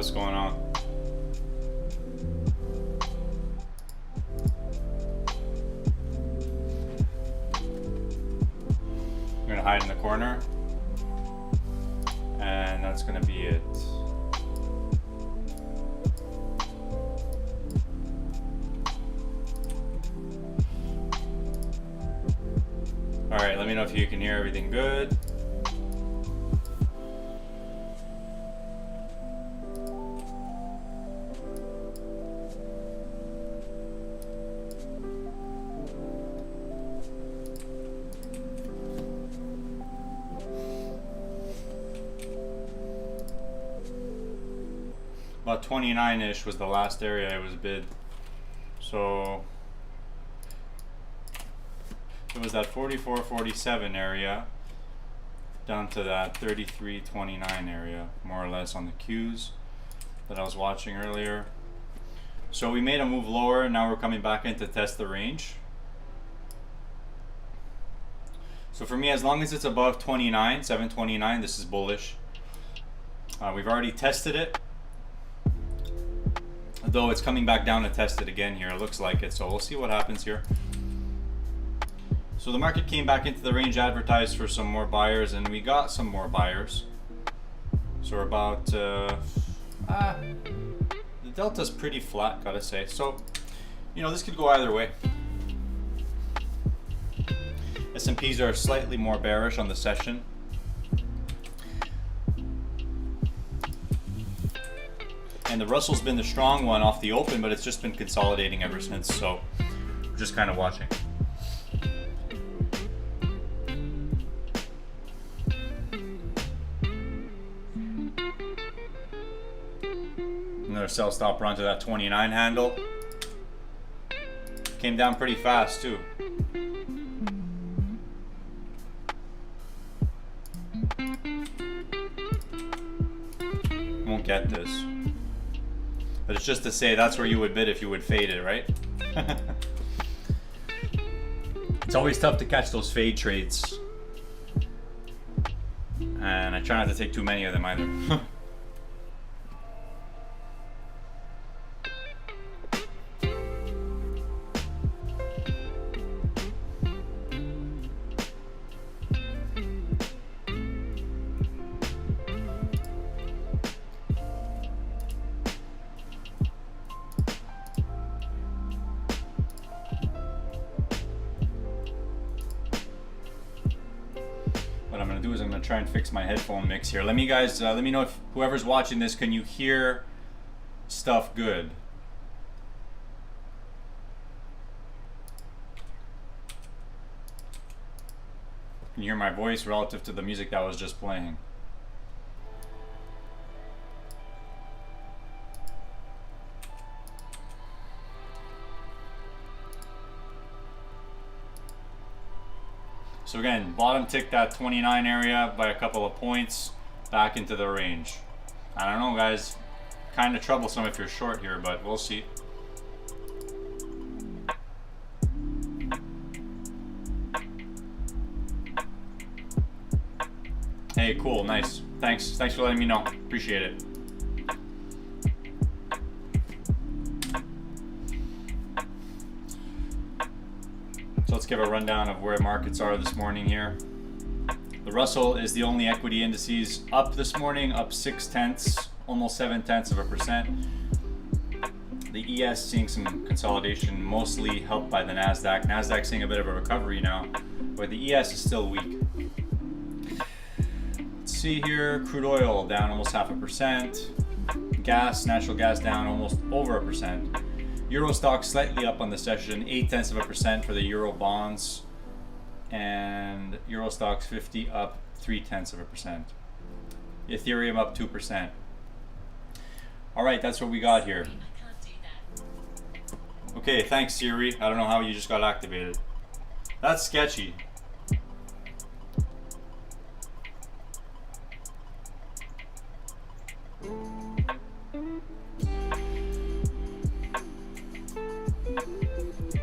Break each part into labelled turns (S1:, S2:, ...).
S1: what's going on. I'm gonna hide in the corner, and that's gonna be it. All right, let me know if you can hear everything good. About 29-ish was the last area it was bid. So it was that 44.47 area down to that 33.29 area, more or less, on the Qs that I was watching earlier. So we made a move lower, now we're coming back in to test the range. So for me, as long as it's above 29, 729, this is bullish. We've already tested it, though it's coming back down to test it again here. It looks like it, so we'll see what happens here. So the market came back into the range advertised for some more buyers, and we got some more buyers. So we're about, the delta's pretty flat, gotta say. So, you know, this could go either way. S&Ps are slightly more bearish on the session. And the Russell's been the strong one off the open, but it's just been consolidating ever since, so we're just kind of watching. Another sell stop run to that 29 handle. Came down pretty fast too. Won't get this. But it's just to say that's where you would bid if you would fade it, right? It's always tough to catch those fade trades. And I try not to take too many of them either. Try and fix my headphone mix here. Let me know if whoever's watching this, can you hear stuff good? Can you hear my voice relative to the music that was just playing? So again, bottom ticked that 29 area by a couple of points back into the range. I don't know, guys. Kind of troublesome if you're short here, but we'll see. Hey, cool, nice. Thanks for letting me know. Appreciate it. So let's give a rundown of where markets are this morning here. The Russell is the only equity indices up this morning, up 0.6, almost 0.7%. The ES seeing some consolidation, mostly helped by the NASDAQ. NASDAQ seeing a bit of a recovery now, but the ES is still weak. Let's see here, crude oil down almost 0.5%. Gas, natural gas down almost over 1%. Euro stock slightly up on the session, 0.8% for the Euro bonds, and Euro stocks 50 up 0.3%. Ethereum up 2%. All right, that's what we got here. Okay, thanks Siri. I don't know how you just got activated. That's sketchy.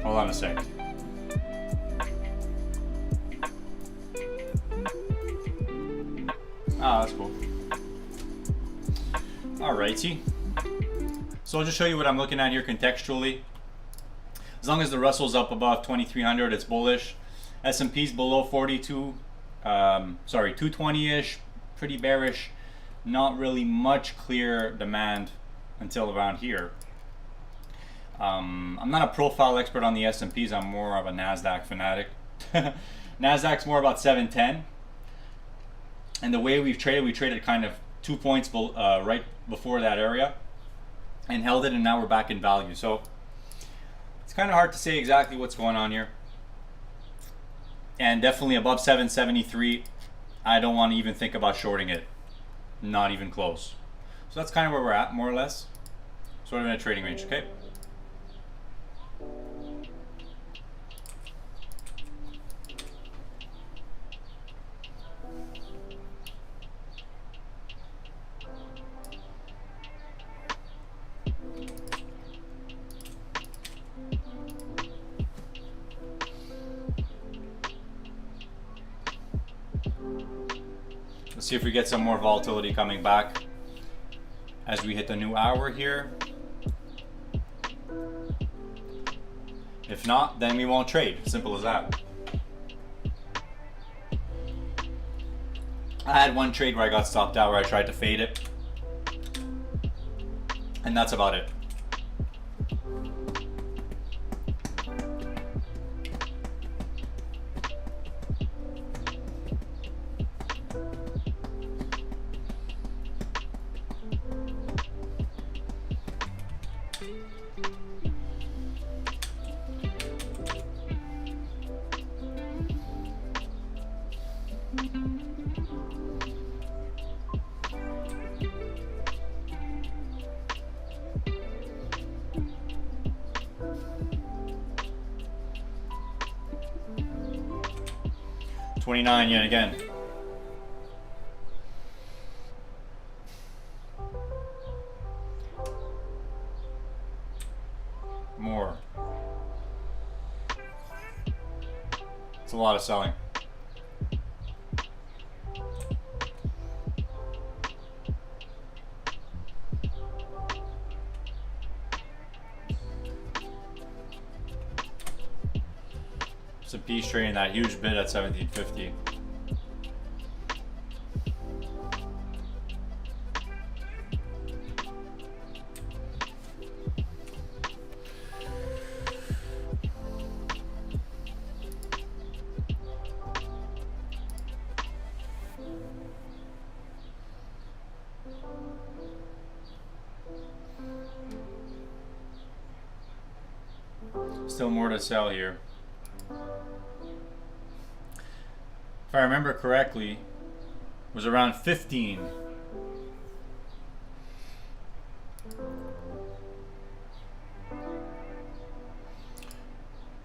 S1: Hold on a sec. Ah, that's cool. All right. Alrighty. So I'll just show you what I'm looking at here contextually. As long as the Russell's up above 2300, it's bullish. S&P's below 42, 220-ish, pretty bearish. Not really much clear demand until around here. I'm not a profile expert on the S&Ps. I'm more of a NASDAQ fanatic. NASDAQ's more about 710. And the way we traded kind of 2 points right before that area and held it, and now we're back in value. So it's kind of hard to say exactly what's going on here. And definitely above 773, I don't want to even think about shorting it. Not even close. So that's kind of where we're at, more or less. Sort of in a trading range, okay? Let's see if we get some more volatility coming back as we hit the new hour here. If not, then we won't trade. Simple as that. I had one trade where I got stopped out where I tried to fade it. And that's about it. $29 yet again. More. It's a lot of selling. S&P's trading that huge bid at 1750. Still more to sell here. If I remember correctly, it was around 15.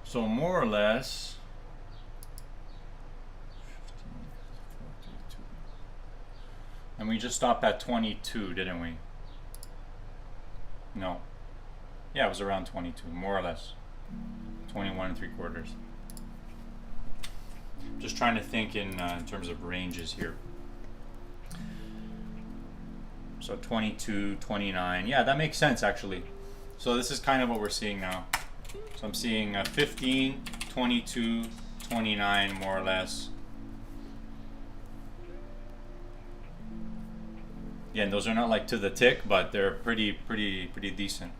S1: So more or less, 15, and we just stopped at 22, didn't we? No. Yeah, it was around 22, more or less. 21 3/4. Just trying to think in terms of ranges here. So 22, 29. Yeah, that makes sense actually. So this is kind of what we're seeing now. So I'm seeing 15, 22, 29 more or less. Again, those are not like to the tick, but they're pretty decent.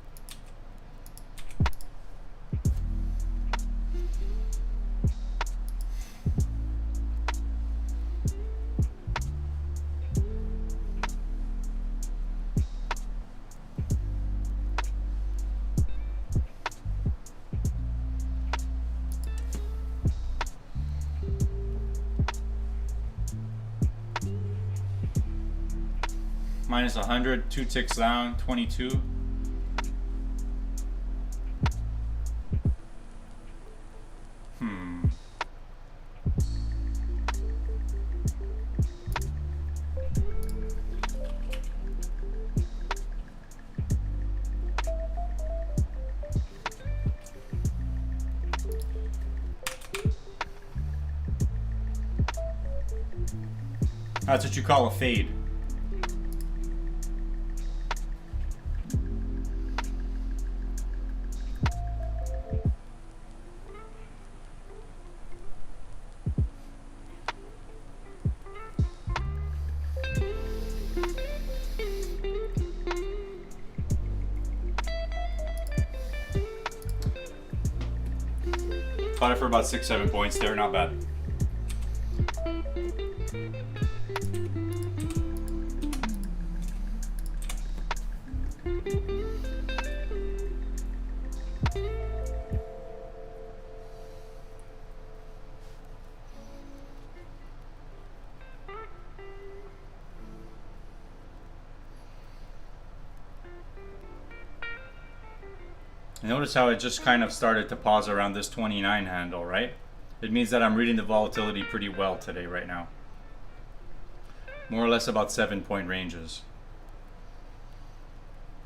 S1: Minus 100, 2 ticks down, 22. That's what you call a fade. Caught it for about 6-7 points there, not bad. Notice how it just kind of started to pause around this 29 handle, right? It means that I'm reading the volatility pretty well today right now. More or less about 7-point ranges.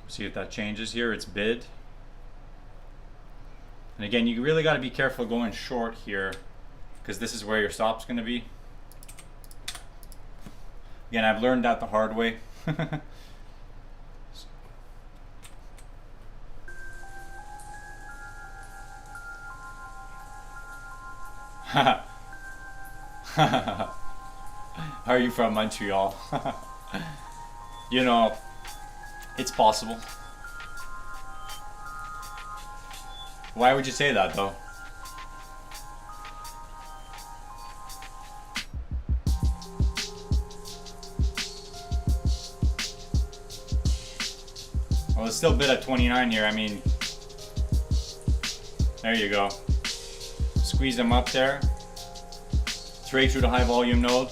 S1: See if that changes here. It's bid. And again, you really got to be careful going short here because this is where your stop's going to be. Again, I've learned that the hard way. Are you from Montreal? You know, it's possible. Why would you say that though? Well, it's still bid at 29 here. I mean, there you go. Squeeze them up there. Trade through the high volume node.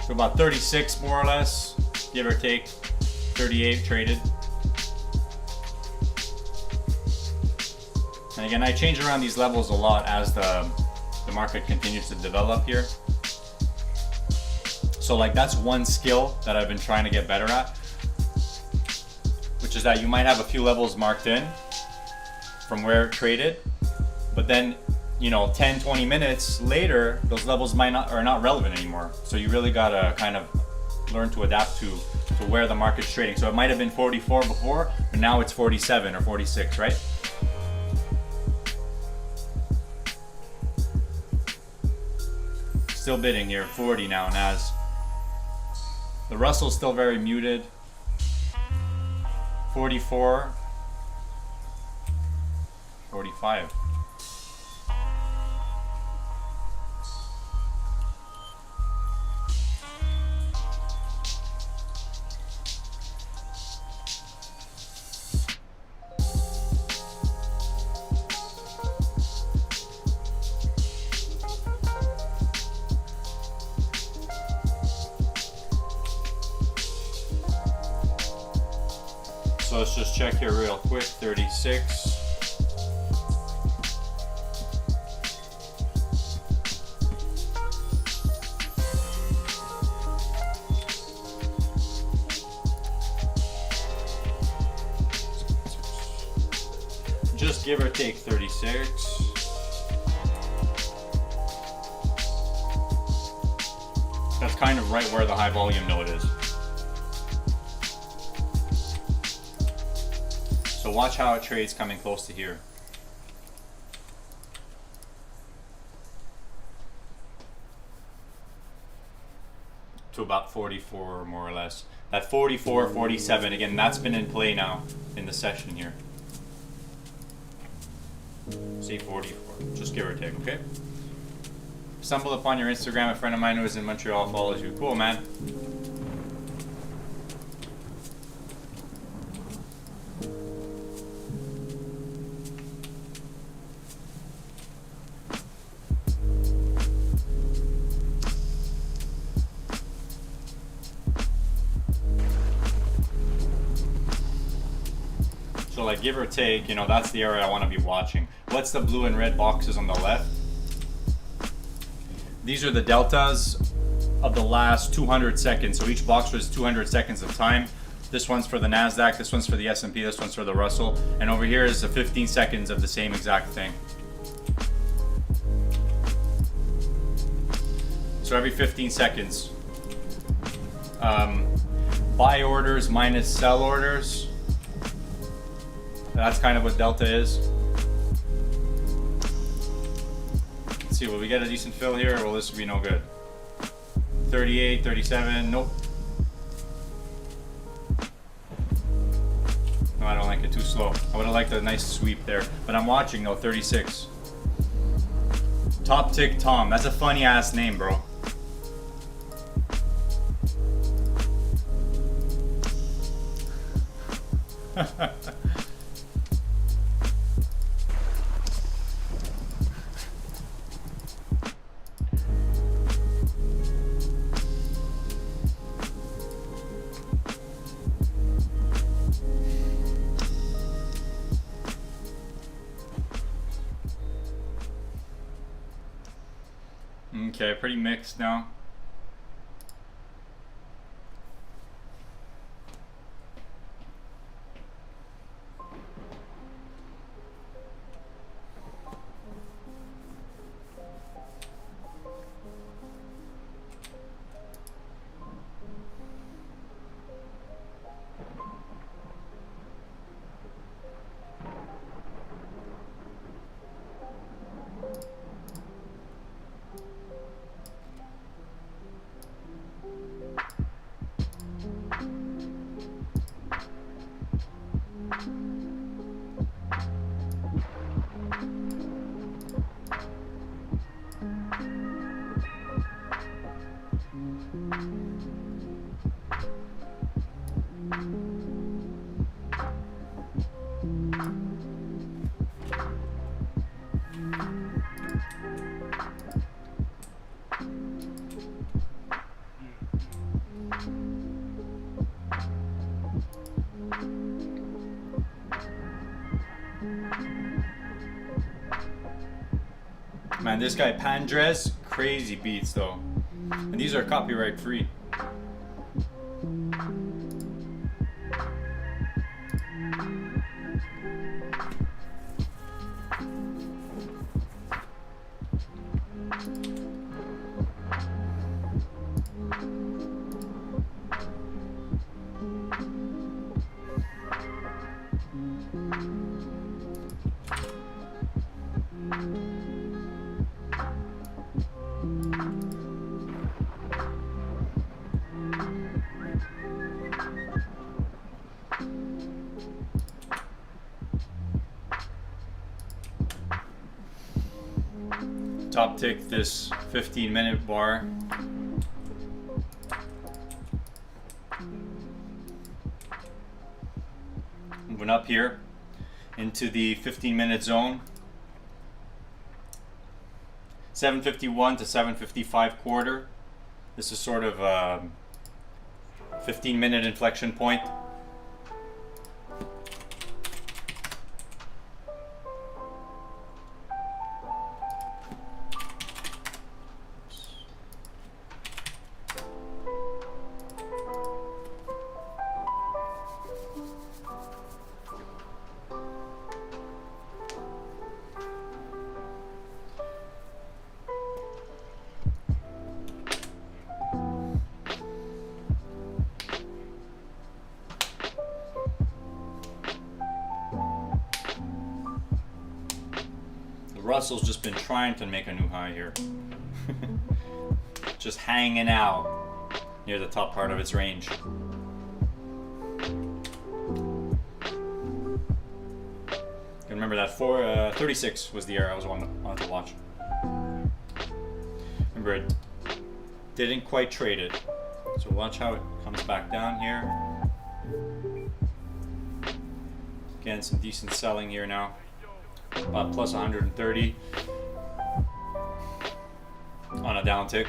S1: So about 36 more or less, give or take. 38 traded. And again, I change around these levels a lot as the market continues to develop here. So like that's one skill that I've been trying to get better at, which is that you might have a few levels marked in from where it traded, but then, you know, 10-20 minutes later those levels are not relevant anymore. So you really gotta kind of learn to adapt to where the market's trading. So it might have been 44 before, but now it's 47 or 46, right? Still bidding here, 40 now, Nas. The Russell's still very muted. 44, 45. So let's just check here real quick. 36. Just give or take 36. That's kind of right where the high volume node is. So watch how it trades coming close to here. To about 44 more or less. That 44, 47, again, that's been in play now in the session here. Say 44, just give or take, okay? Stumbled upon your Instagram, a friend of mine who is in Montreal follows you. Cool, man. So like give or take, you know, that's the area I want to be watching. What's the blue and red boxes on the left? These are the deltas of the last 200 seconds. So each box was 200 seconds of time. This one's for the NASDAQ, this one's for the S&P, this one's for the Russell. And over here is the 15 seconds of the same exact thing. So every 15 seconds. Buy orders minus sell orders. That's kind of what delta is. Let's see, will we get a decent fill here or will this be no good? 38, 37, nope. slow. I would have liked a nice sweep there. But I'm watching though, 36. Top Tick Tom. That's a funny ass name, bro. Okay, pretty mixed now. Man, this guy Pandres, crazy beats though. And these are copyright free. Top tick this 15-minute bar. Moving up here into the 15-minute zone. 751 to 755 quarter. This is sort of a 15-minute inflection point. Russell's just been trying to make a new high here. Just hanging out near the top part of its range. Remember that 36 was the area I was wanted to watch. Remember, it didn't quite trade it. So watch how it comes back down here. Again, some decent selling here now. About plus 130 on a down tick.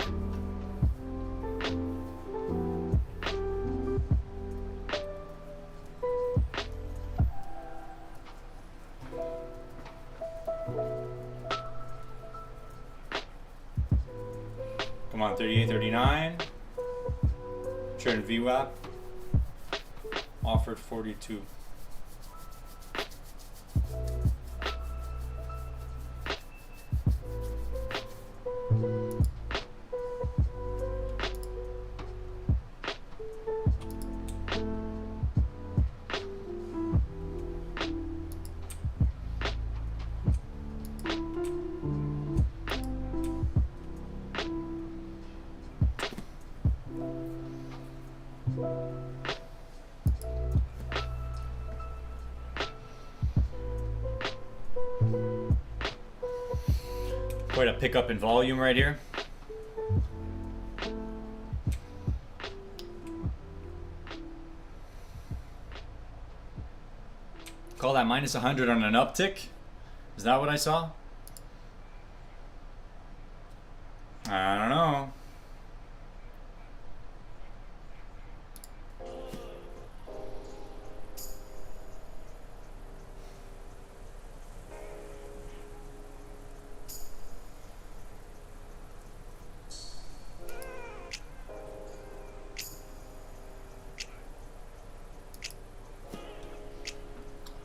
S1: Come on, 38, 39. Trade VWAP. Offered 42. Quite a pickup in volume right here. Call that minus 100 on an uptick. Is that what I saw? I don't know.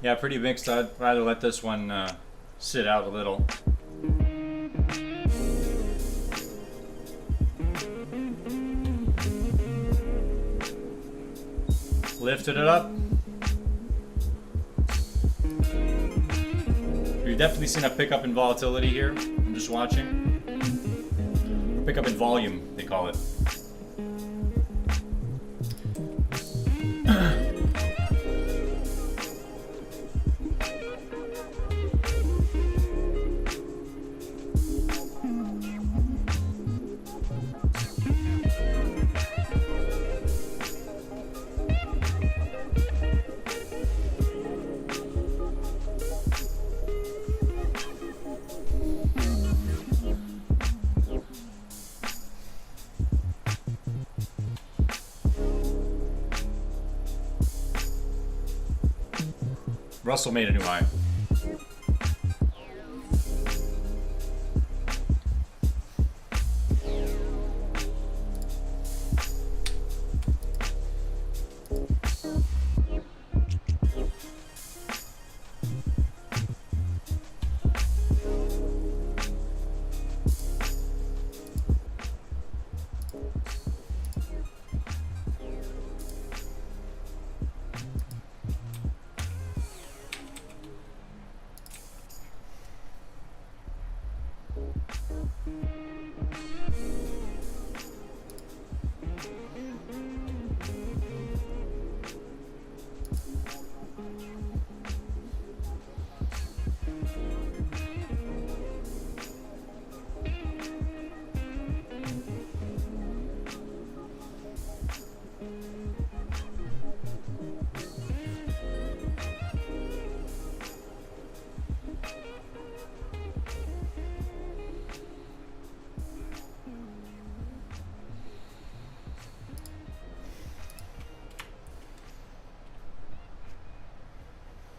S1: Yeah, pretty mixed. I'd rather let this one sit out a little. Lifted it up. We've definitely seen a pickup in volatility here. I'm just watching. Pickup in volume, they call it. Russell made a new high.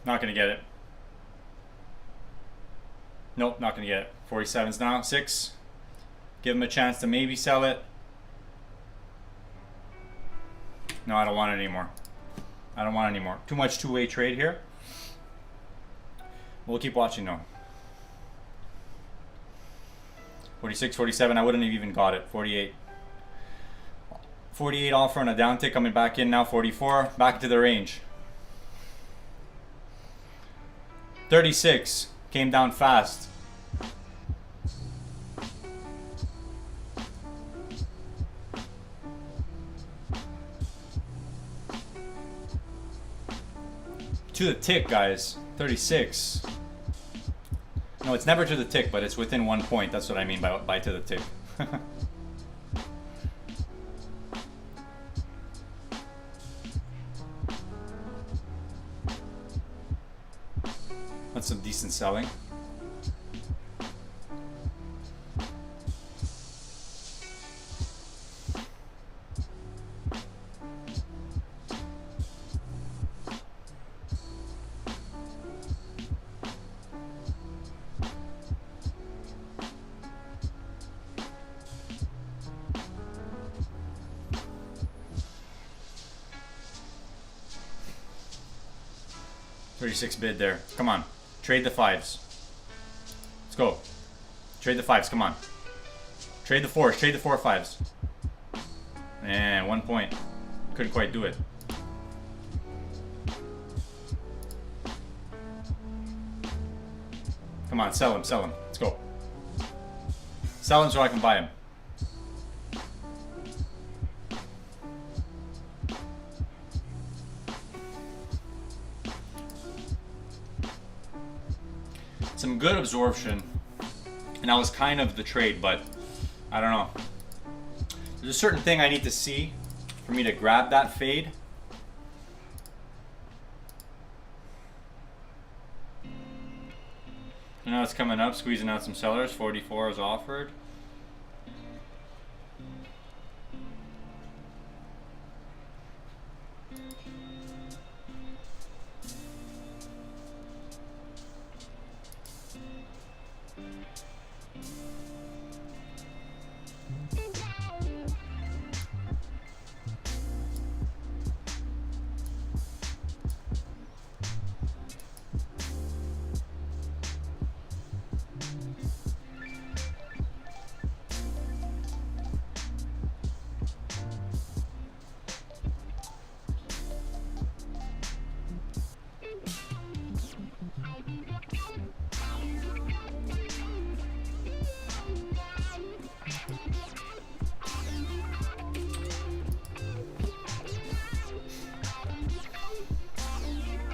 S1: Not gonna get it. Nope, not gonna get it. 47's now, 6. Give him a chance to maybe sell it. No, I don't want it anymore. I don't want it anymore. Too much two-way trade here. We'll keep watching though. 46, 47, I wouldn't have even got it. 48. 48 offer on a downtick, coming back in now. 44, back to the range. 36, came down fast. To the tick, guys. 36. No, it's never to the tick, but it's within 1 point. That's what I mean by to the tick. That's some decent selling. $36 bid there. Come on. Trade the 5s. Let's go. Trade the 5s. Come on. Trade the 4s. Trade the 4 5s. And 1 point. Couldn't quite do it. Come on. Sell him. Sell him. Let's go. Sell him so I can buy him. Some good absorption And that was kind of the trade, but I don't know. There's a certain thing I need to see for me to grab that fade. And now it's coming up, squeezing out some sellers. 44 is offered.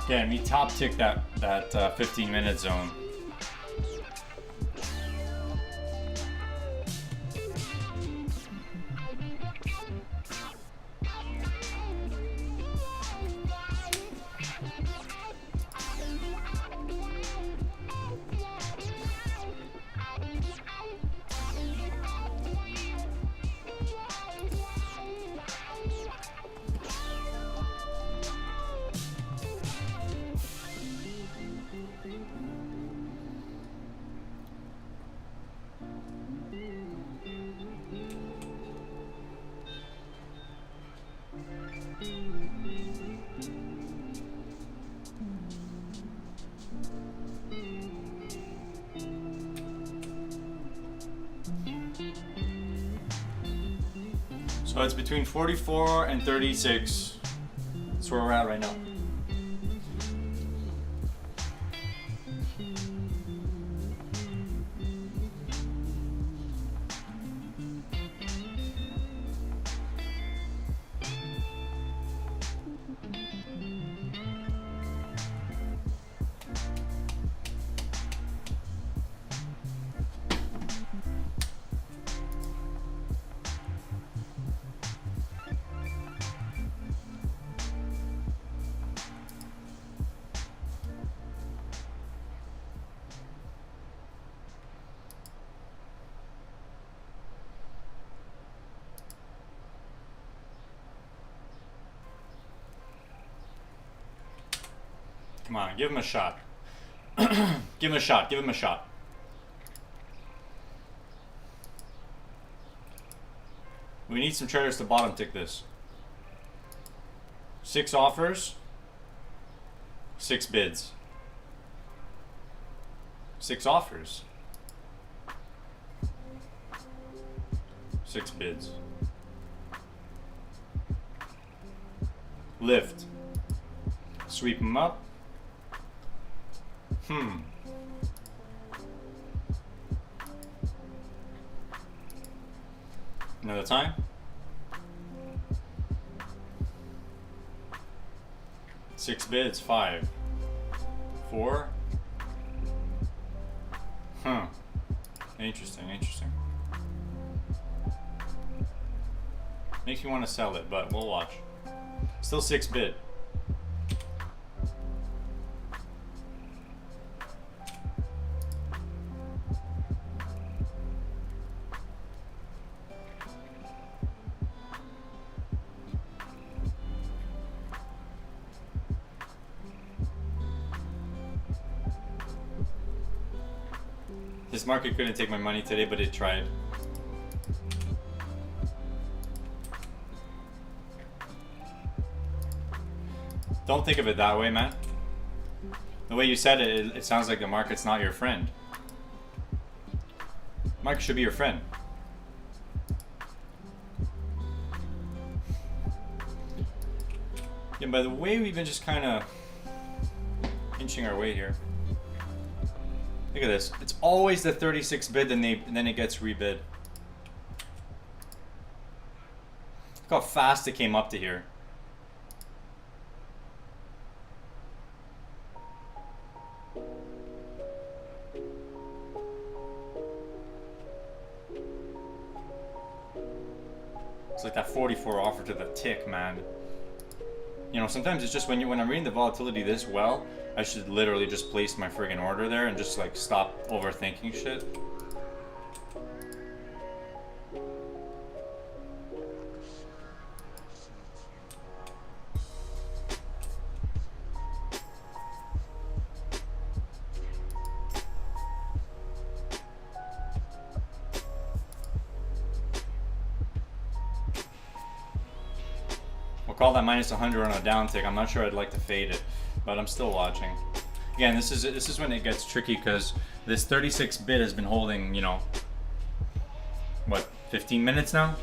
S1: Yeah, and we top tick that 15-minute zone. So it's between 44 and 36. That's where we're at right now. Come on, give him a shot. Give him a shot, give him a shot. We need some traders to bottom tick this. 6 offers, 6 bids. 6 offers, 6 bids. Lift. Sweep them up. Another time. Six bids, 5. 4. Interesting, interesting. Makes me want to sell it, but we'll watch. Still 6 bid. This market couldn't take my money today, but it tried. Don't think of it that way, man. The way you said it, it sounds like the market's not your friend. Market should be your friend. Yeah, by the way, we've been just kind of inching our way here. Look at this. It's always the 36 bid, and then it gets rebid. Look how fast it came up to here. It's like that 44 offer to the tick, man. You know, sometimes it's just when I'm reading the volatility this well, I should literally just place my friggin' order there and just like stop overthinking shit. Call that minus 100 on a downtick. I'm not sure I'd like to fade it, but I'm still watching. Again, this is when it gets tricky because this 36 bid has been holding, you know, what, 15 minutes now?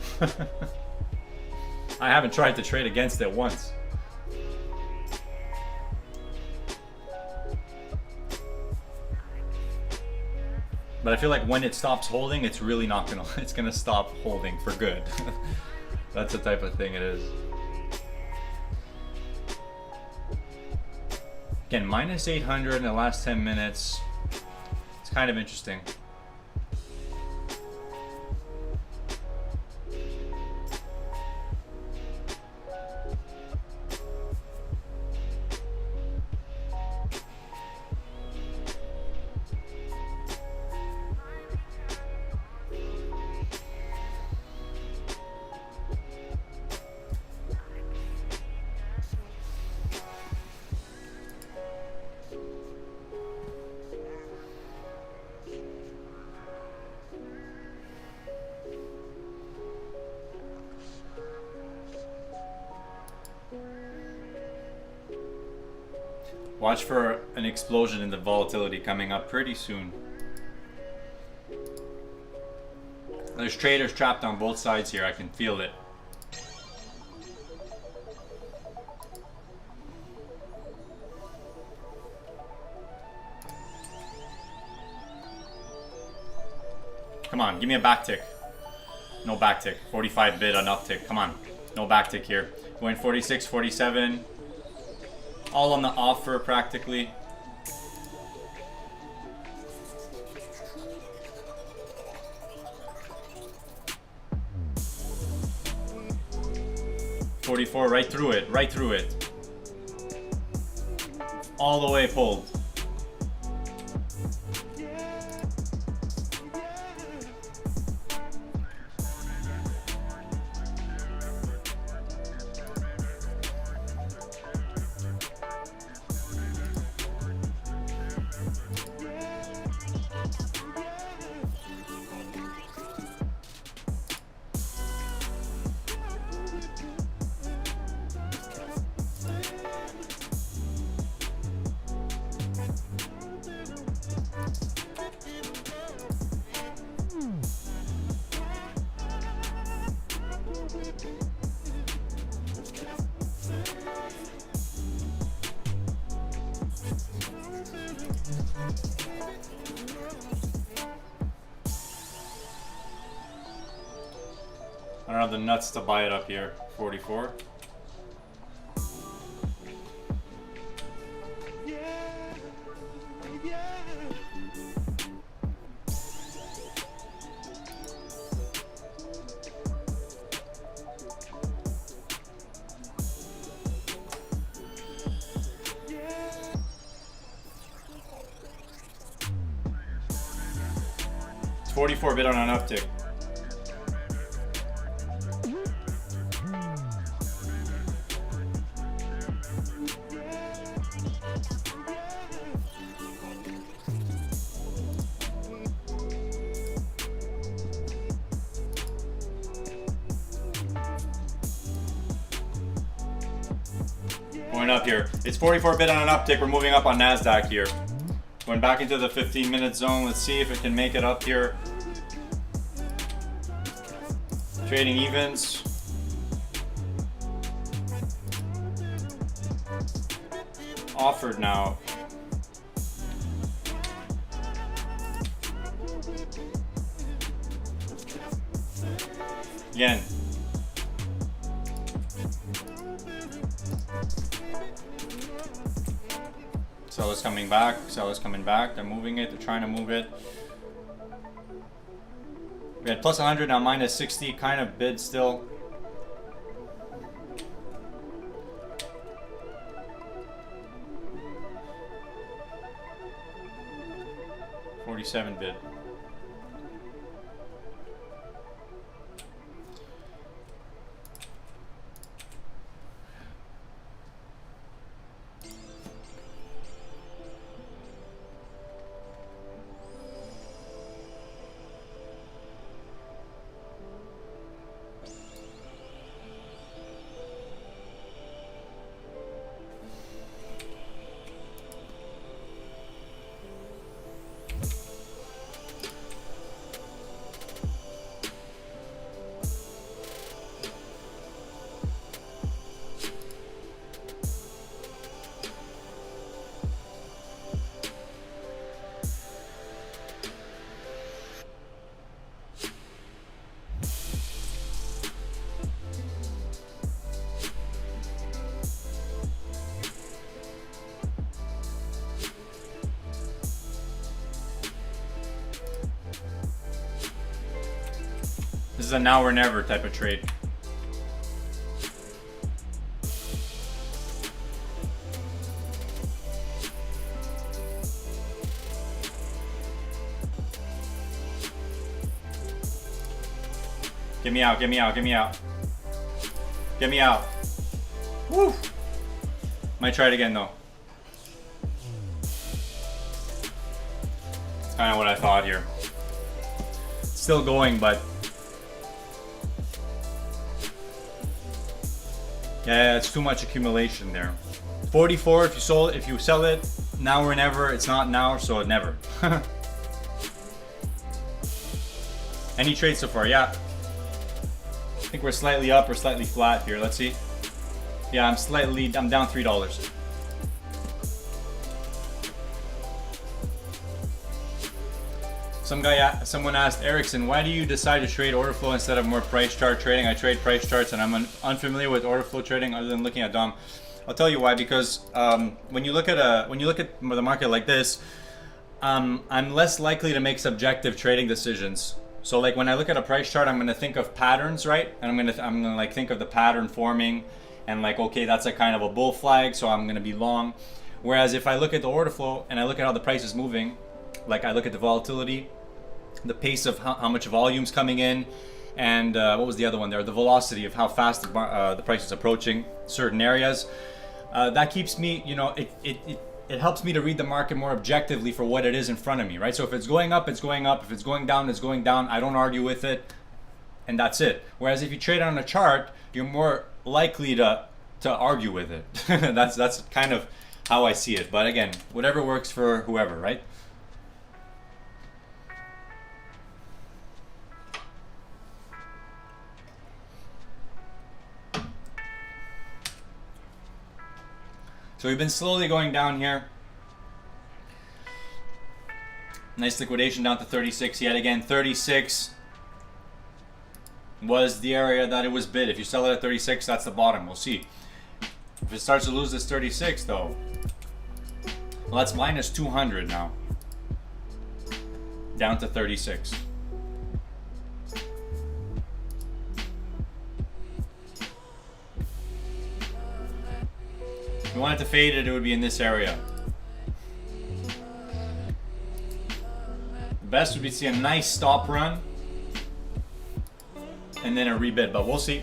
S1: I haven't tried to trade against it once. But I feel like when it stops holding, it's really not gonna, it's gonna stop holding for good. That's the type of thing it is. Again, minus 800 in the last 10 minutes. It's kind of interesting. Watch for an explosion in the volatility coming up pretty soon. There's traders trapped on both sides here. I can feel it. Come on, give me a backtick. No backtick. 45 bid on uptick. Come on. No backtick here. Going 46, 47. All on the offer practically. $44, right through it, right through it. All the way pulled. I don't have the nuts to buy it up here. 44. It's 44 bid on an uptick. Going up here. It's 44 bid on an uptick. We're moving up on NASDAQ here. Going back into the 15-minute zone. Let's see if it can make it up here. Trading evens. Offered now. Again. Sellers coming back, sellers coming back, they're moving it, they're trying to move it. We had plus 100, now minus 60, kind of bid still. 47 bid. This is a now or never type of trade. Get me out, get me out, get me out. Get me out. Woo! Might try it again though. It's kind of what I thought here. Still going, but yeah, it's too much accumulation there. 44 if you sell it, now or never. It's not now, so never. Any trade so far? Yeah. I think we're slightly up or slightly flat here. Let's see. Yeah, I'm down $3. Someone asked, Erickson, why do you decide to trade order flow instead of more price chart trading? I trade price charts and I'm unfamiliar with order flow trading other than looking at DOM. I'll tell you why, because when you look at the market like this, I'm less likely to make subjective trading decisions. So like when I look at a price chart, I'm gonna think of patterns, right? And I'm gonna like think of the pattern forming and like, okay, that's a kind of a bull flag, so I'm gonna be long. Whereas if I look at the order flow and I look at how the price is moving, like I look at the volatility, the pace of how much volume's coming in, and what was the other one there? The velocity of how fast the price is approaching certain areas. That keeps me, you know, it helps me to read the market more objectively for what it is in front of me, right? So if it's going up, it's going up. If it's going down, it's going down. I don't argue with it, and that's it. Whereas if you trade on a chart, you're more likely to argue with it. That's kind of how I see it. But again, whatever works for whoever, right? So we've been slowly going down here. Nice liquidation down to 36 yet again. 36 was the area that it was bid. If you sell it at 36, that's the bottom. We'll see. If it starts to lose this 36 though, well, that's minus 200 now. Down to 36. If you wanted to fade it, it would be in this area. The best would be to see a nice stop run and then a rebid, but we'll see.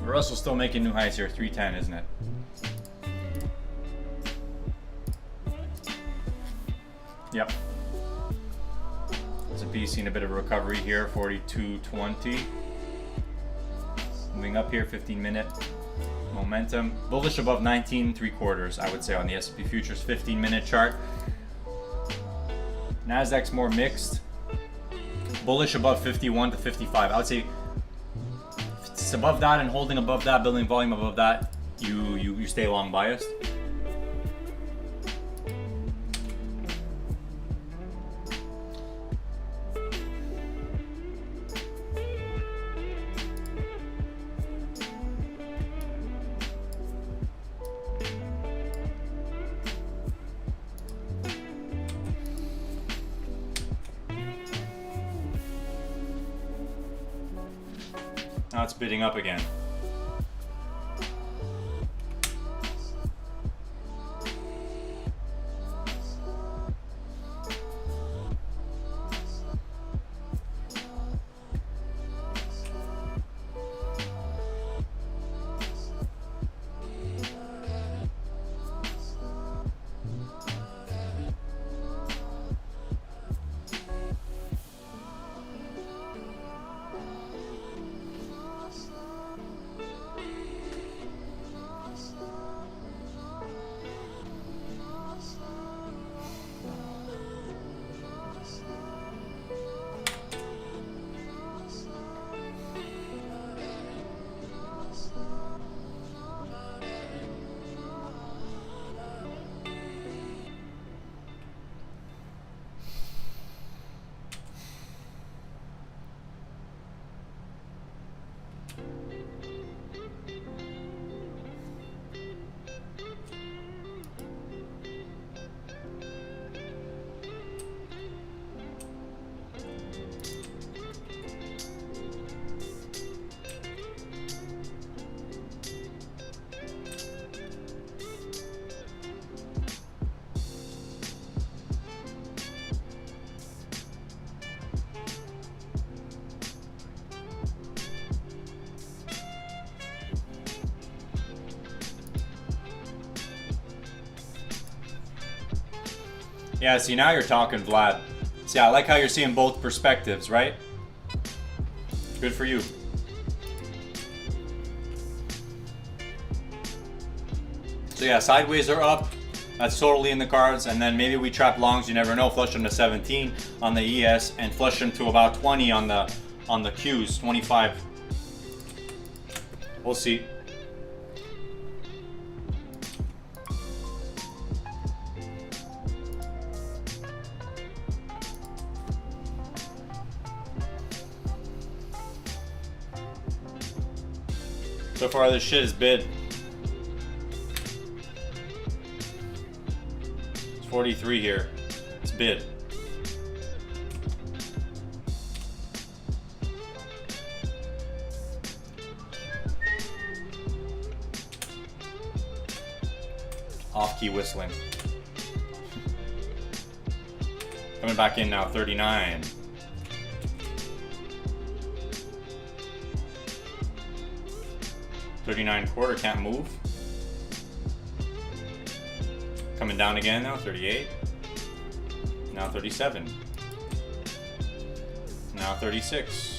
S1: Russell's still making new highs here, 310, isn't it? Yep. S&P seen a bit of a recovery here, 42.20. Moving up here, 15-minute momentum. Bullish above 19.75, I would say, on the S&P futures 15-minute chart. Nasdaq's more mixed. Bullish above 51 to 55. I would say if it's above that and holding above that, building volume above that, you stay long biased. it's bidding up again. Yeah, see, now you're talking, Vlad. See, I like how you're seeing both perspectives, right? Good for you. So yeah, sideways are up. That's totally in the cards. And then maybe we trap longs, you never know. Flush them to 17 on the ES and flush them to about 20 on the Qs, 25. We'll see. So far, this shit is bid. It's 43 here. It's bid. Off-key whistling. Coming back in now, 39. $39.25, can't move. Coming down again now, 38. Now 37. Now 36.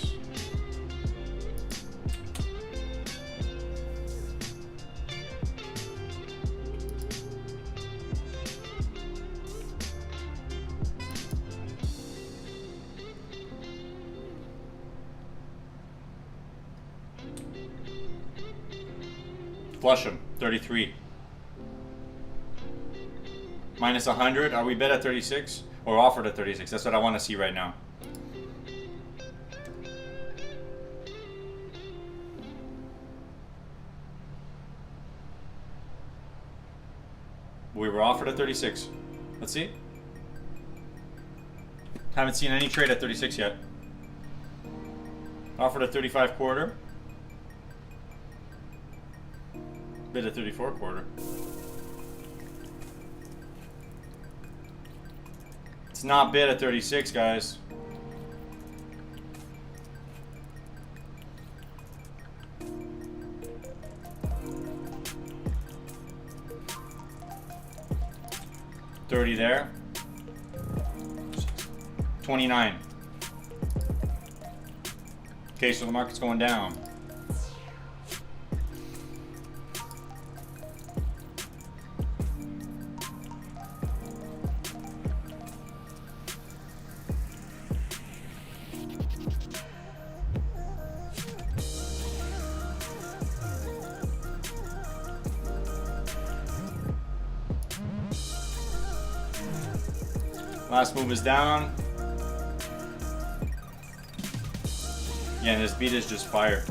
S1: Flush him, 33. Minus 100, are we bet at 36? Or offered at 36? That's what I want to see right now. We were offered at 36. Let's see. Haven't seen any trade at 36 yet. Offered at 35.25. Bid at 34.25. It's not bid at 36, guys. $30 there. 29. Okay, so the market's going down. Last move is down. Yeah, and this beat is just fire.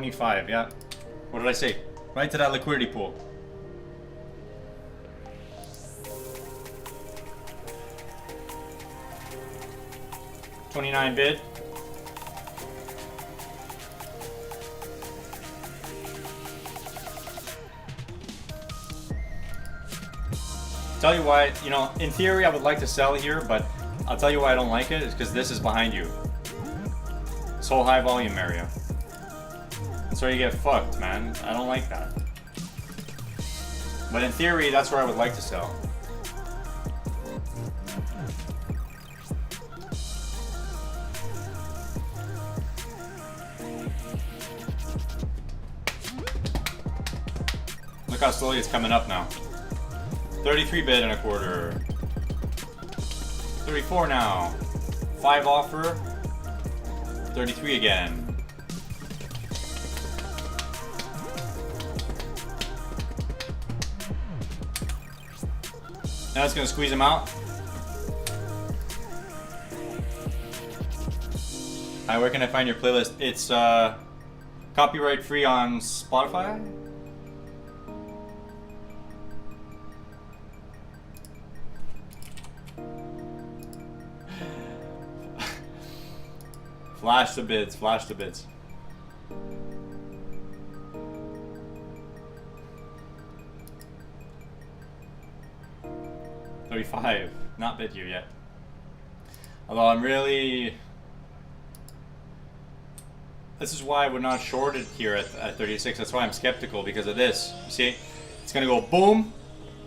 S1: 25, yeah. What did I say? Right to that liquidity pool. $29 bid. Tell you why, you know, in theory I would like to sell here, but I'll tell you why I don't like it. Is because this is behind you. This whole high volume area. That's where you get fucked, man. I don't like that. But in theory, that's where I would like to sell. Look how slowly it's coming up now. 33 bid and a quarter. 34 now. 5 offer. 33 again. Now it's gonna squeeze him out. Hi, where can I find your playlist? It's copyright free on Spotify. Flash the bids, flash the bids. $35, not bid you yet. Although I'm really... This is why we're not shorted here at 36. That's why I'm skeptical, because of this. You see? It's gonna go boom,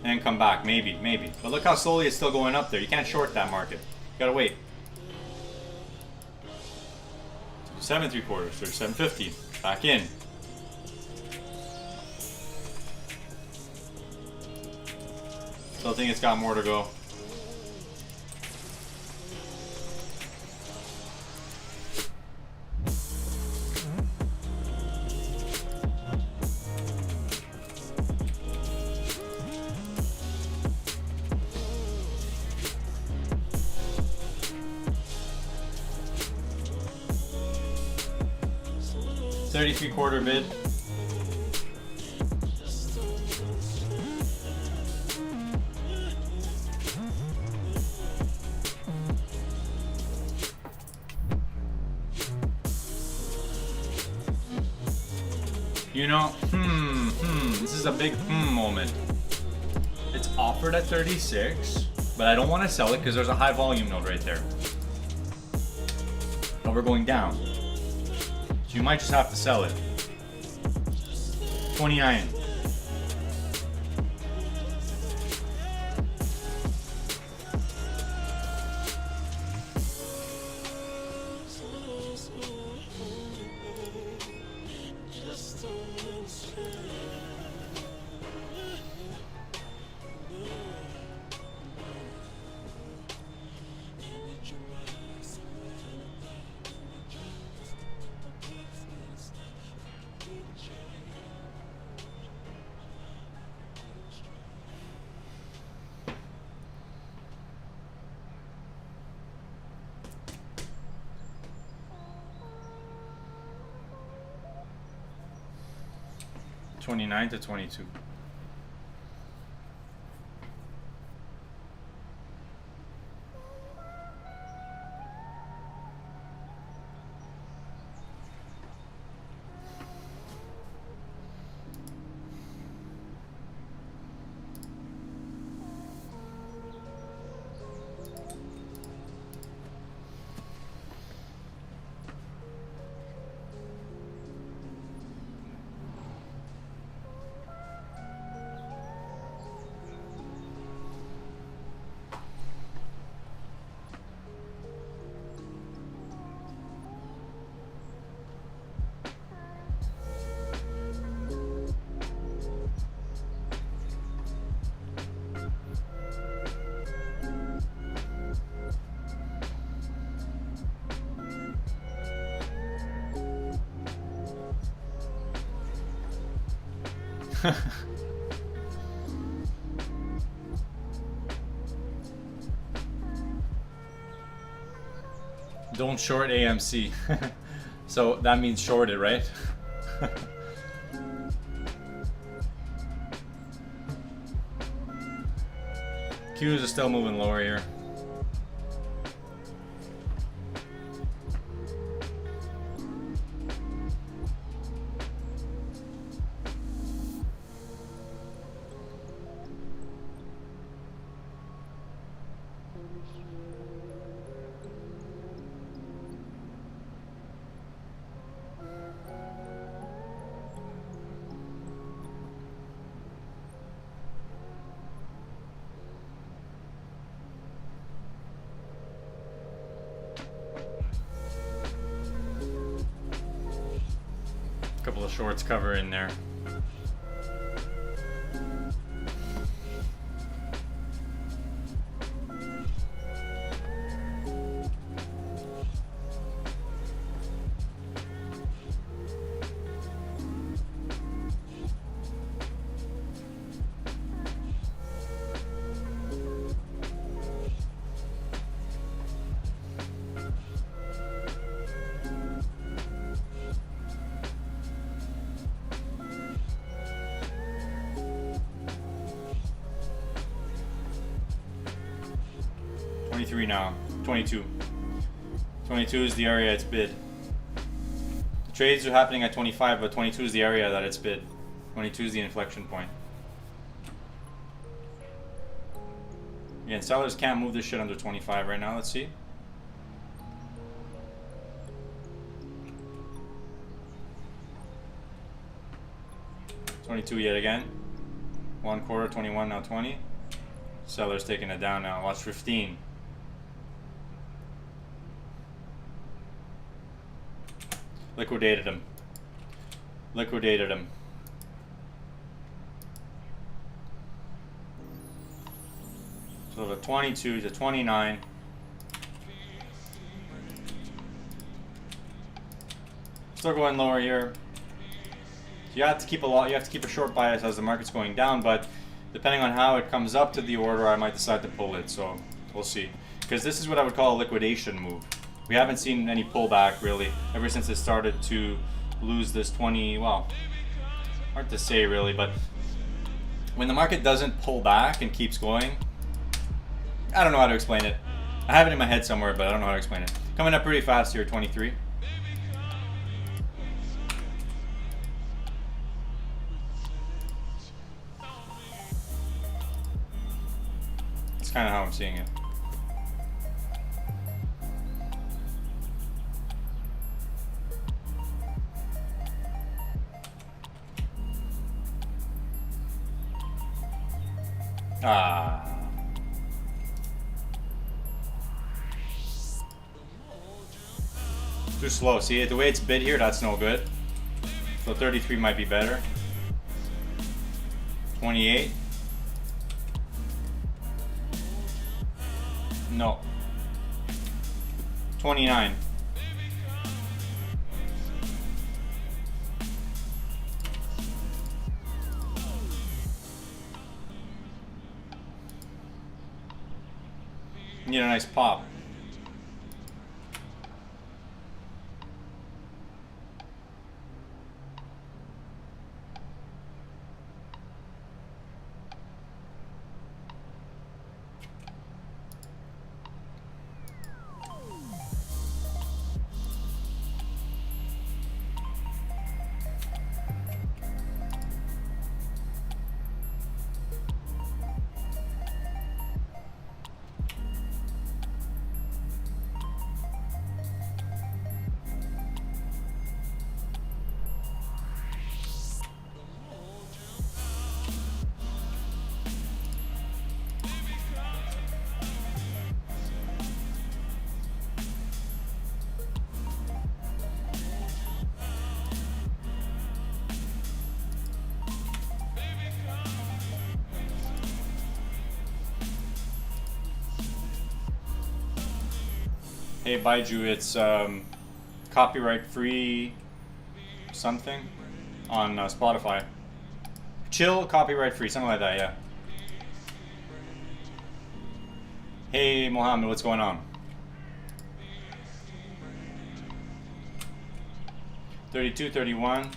S1: and then come back, maybe. But look how slowly it's still going up there. You can't short that market. You gotta wait. 7 3/4, 37.50. Back in. Still think it's got more to go. $33 bid. You know, this is a big moment. It's offered at 36, but I don't want to sell it because there's a high volume node right there. And we're going down. So you might just have to sell it. 29. $29 to $22. Don't short AMC. So that means shorted, right? Qs are still moving lower here. Couple of shorts cover in there. Now 22 is the area it's bid. The trades are happening at 25, but 22 is the area that it's bid. 22 is the inflection point. Again, sellers can't move this shit under 25 right now. Let's see. $22 yet again. 1/4, 21, now 20. Sellers taking it down now. Watch 15. Liquidated him. Liquidated him. So the 22 to 29. Still going lower here. You have to keep a lot. You have to keep a short bias as the market's going down, but depending on how it comes up to the order, I might decide to pull it. So we'll see. Because this is what I would call a liquidation move. We haven't seen any pullback really ever since it started to lose this 20, well, hard to say really, but when the market doesn't pull back and keeps going, I don't know how to explain it. I have it in my head somewhere, but I don't know how to explain it. Coming up pretty fast here, 23. That's kind of how I'm seeing it. Too slow. See, the way it's bid here, that's no good. So 33 might be better. 28. No. 29. Need a nice pop. Hey Baiju, it's copyright free something on Spotify. Chill, copyright free, something like that, yeah. Hey Mohammed, what's going on? 32, 31.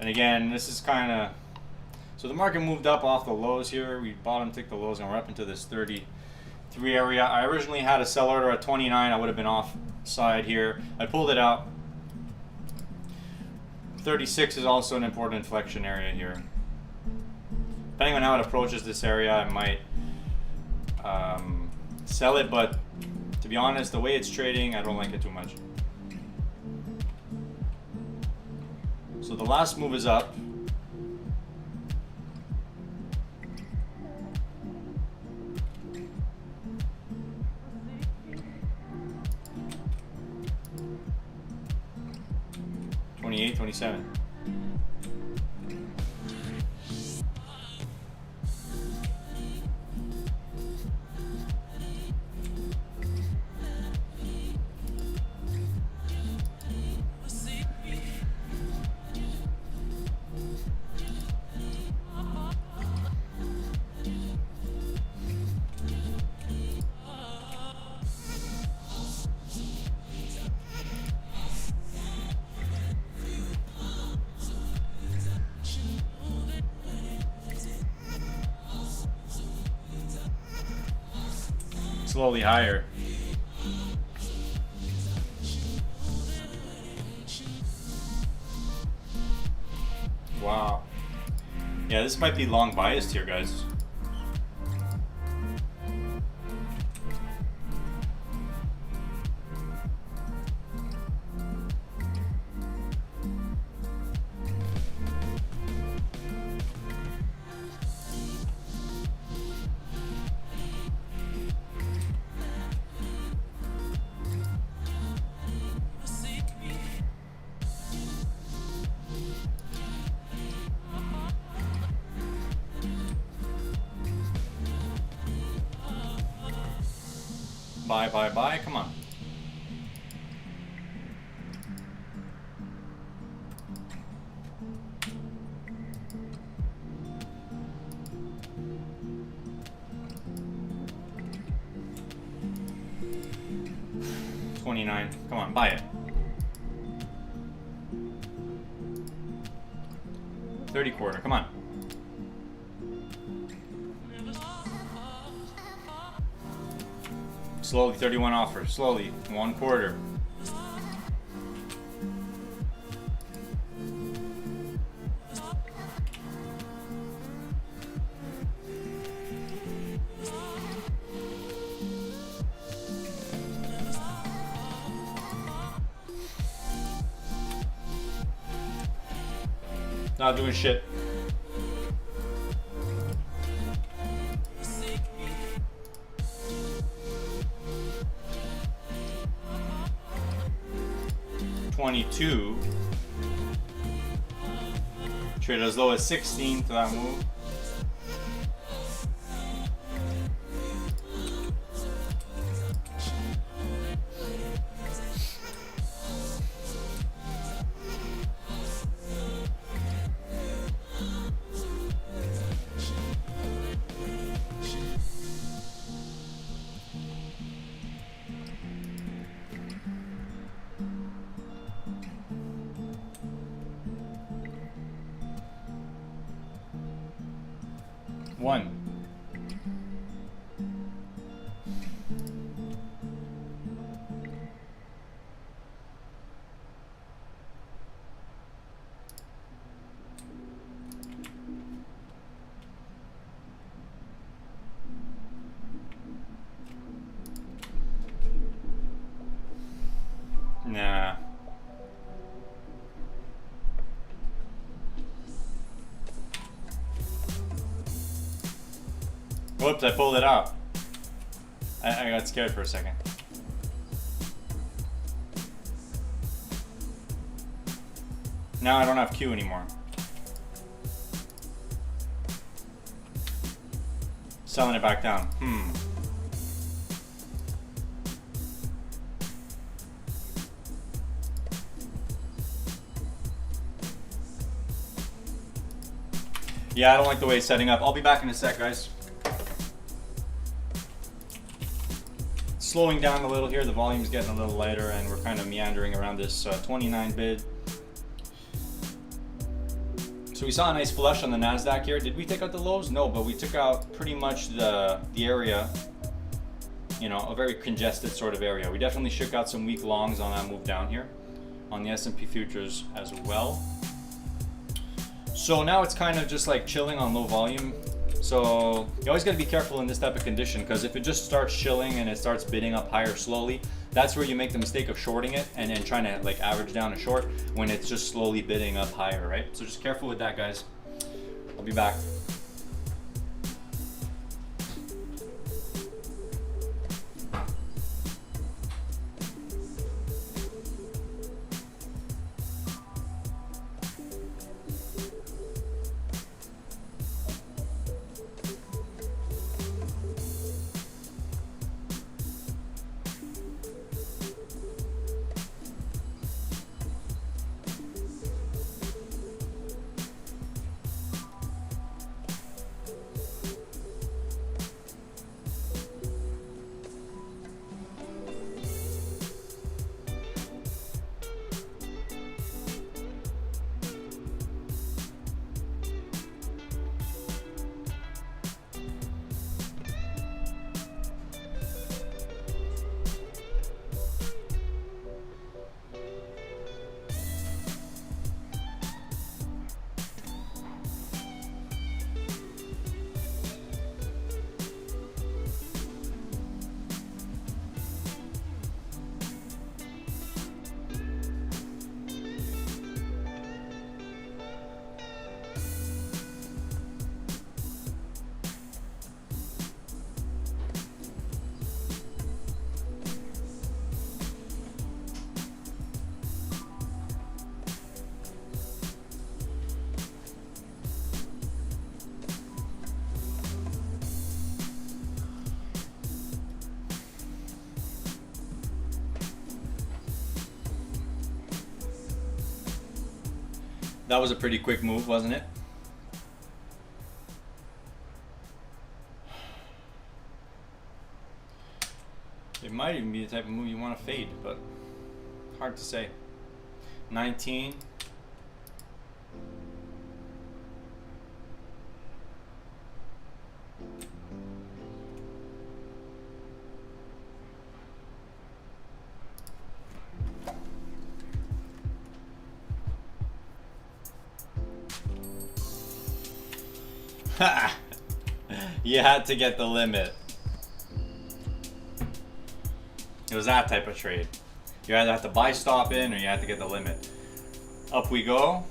S1: And again, this is kind of, so the market moved up off the lows here. We bottom ticked the lows and we're up into this 33 area. I originally had a sell order at 29. I would have been offside here. I pulled it out. 36 is also an important inflection area here. Depending on how it approaches this area, I might sell it, but to be honest, the way it's trading, I don't like it too much. So the last move is up. $28, $27. Slowly higher. Wow. Yeah, this might be long biased here, guys. Buy, come on. $29, come on, buy it. 30 quarter, come on. Slowly, 31 offer. Slowly, 1 quarter. Not doing shit. $22. Trade as low as 16 to that move. One. Nah. Whoops, I pulled it out. I got scared for a second. Now I don't have Q anymore. Selling it back down. Yeah, I don't like the way it's setting up. I'll be back in a sec, guys. Slowing down a little here, the volume's getting a little lighter and we're kind of meandering around this 29 bid. So we saw a nice flush on the NASDAQ here. Did we take out the lows? No, but we took out pretty much the area, you know, a very congested sort of area. We definitely shook out some weak longs on that move down here on the S&P futures as well. So now it's kind of just like chilling on low volume. So you always got to be careful in this type of condition, because if it just starts chilling and it starts bidding up higher slowly, that's where you make the mistake of shorting it and then trying to like average down a short when it's just slowly bidding up higher, right? So just careful with that, guys. I'll be back. That was a pretty quick move, wasn't it? It might even be the type of move you want to fade, but hard to say. 19. You had to get the limit. It was that type of trade. You either have to buy stop in or you have to get the limit. Up we go.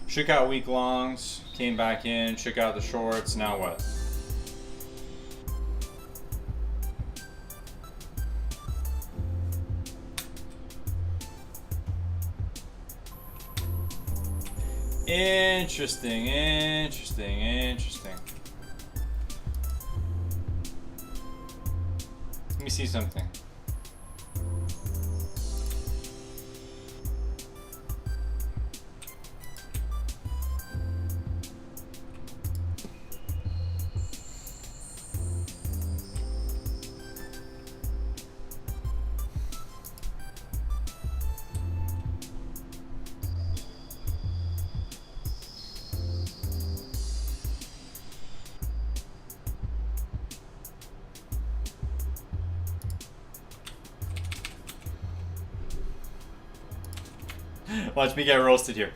S1: Shook out weak longs, came back in, shook out the shorts. Now what? Interesting, interesting, interesting. Let me see something. Watch me get roasted here.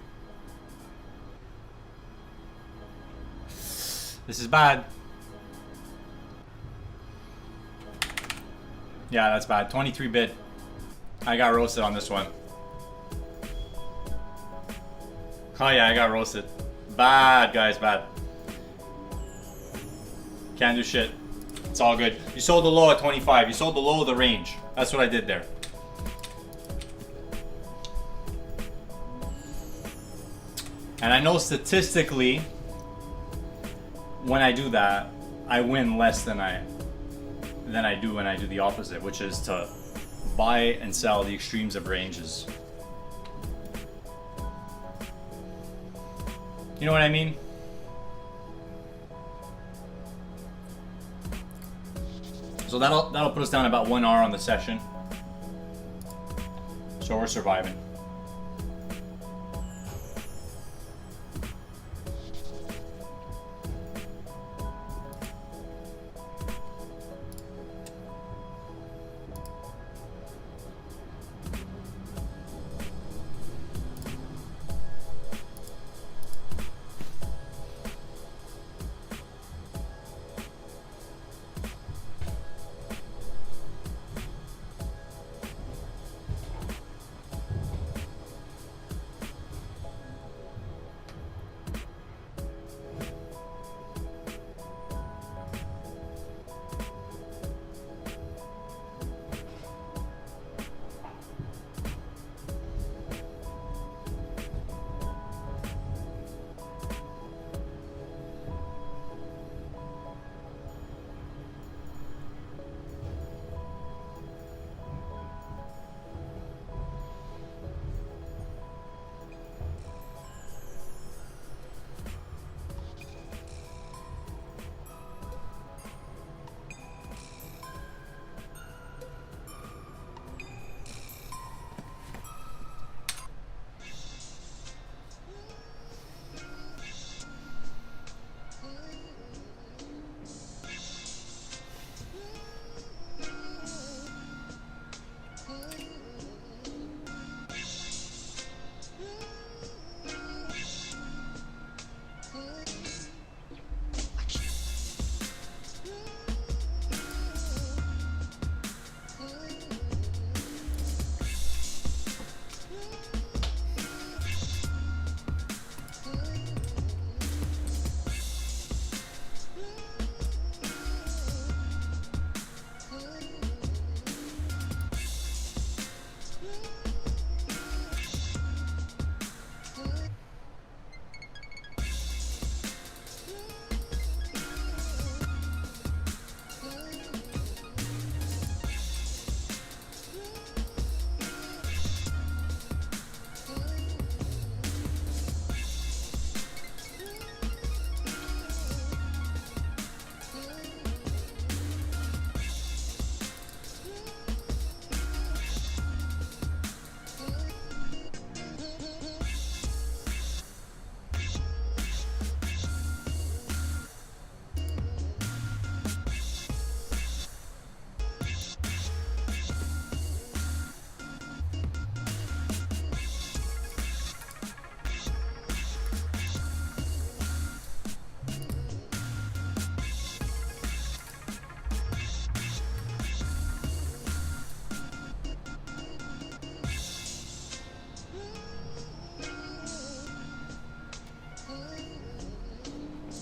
S1: This is bad. Yeah, that's bad. 23 bid. I got roasted on this one. Oh yeah, I got roasted. Bad, guys, bad. Can't do shit. It's all good. You sold the low at 25. You sold the low of the range. That's what I did there. And I know statistically, when I do that, I win less than I do when I do the opposite, which is to buy and sell the extremes of ranges. You know what I mean? So that'll put us down about 1 hour on the session. So we're surviving.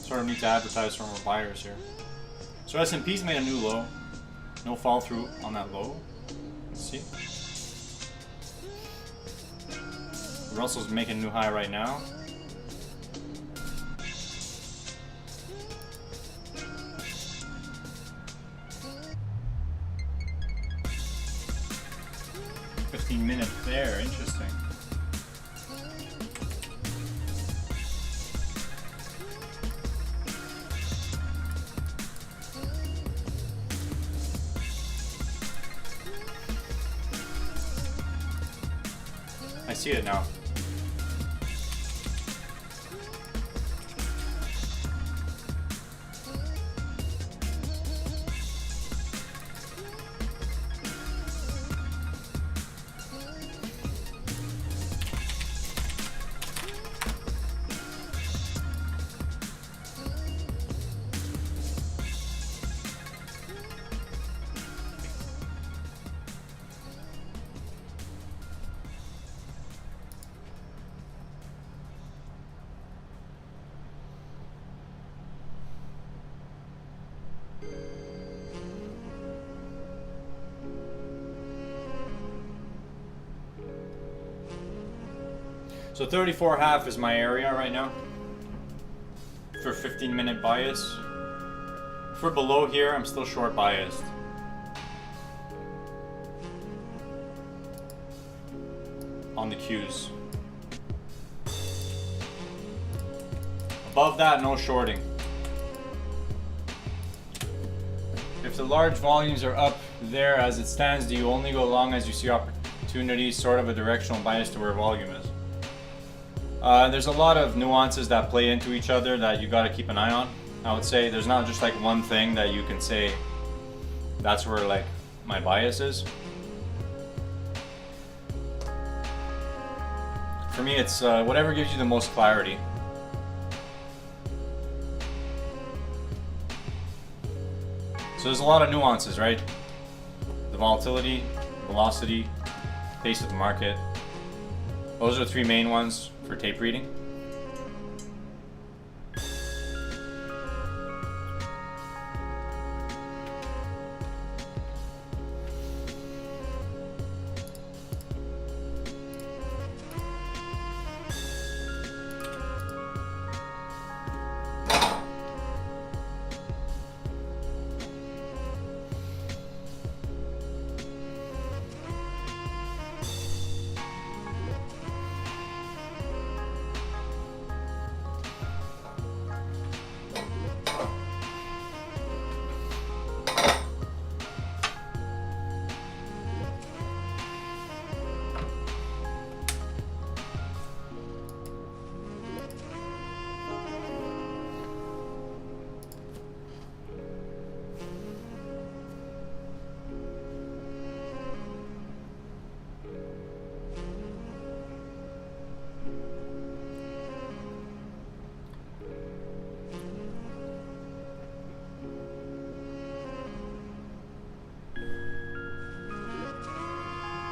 S1: Sort of need to advertise for more buyers here. So S&P's made a new low. No fall through on that low. Let's see. Russell's making a new high right now. Minute there, interesting. I see it now. So 34.5 is my area right now for 15-minute bias. If we're below here, I'm still short biased. On the Qs. Above that, no shorting. If the large volumes are up there as it stands, do you only go long as you see opportunities, sort of a directional bias to where volume is? There's a lot of nuances that play into each other that you got to keep an eye on. I would say there's not just like one thing that you can say that's where like my bias is. For me, it's whatever gives you the most clarity. So there's a lot of nuances, right? The volatility, velocity, pace of the market. Those are the three main ones for tape reading.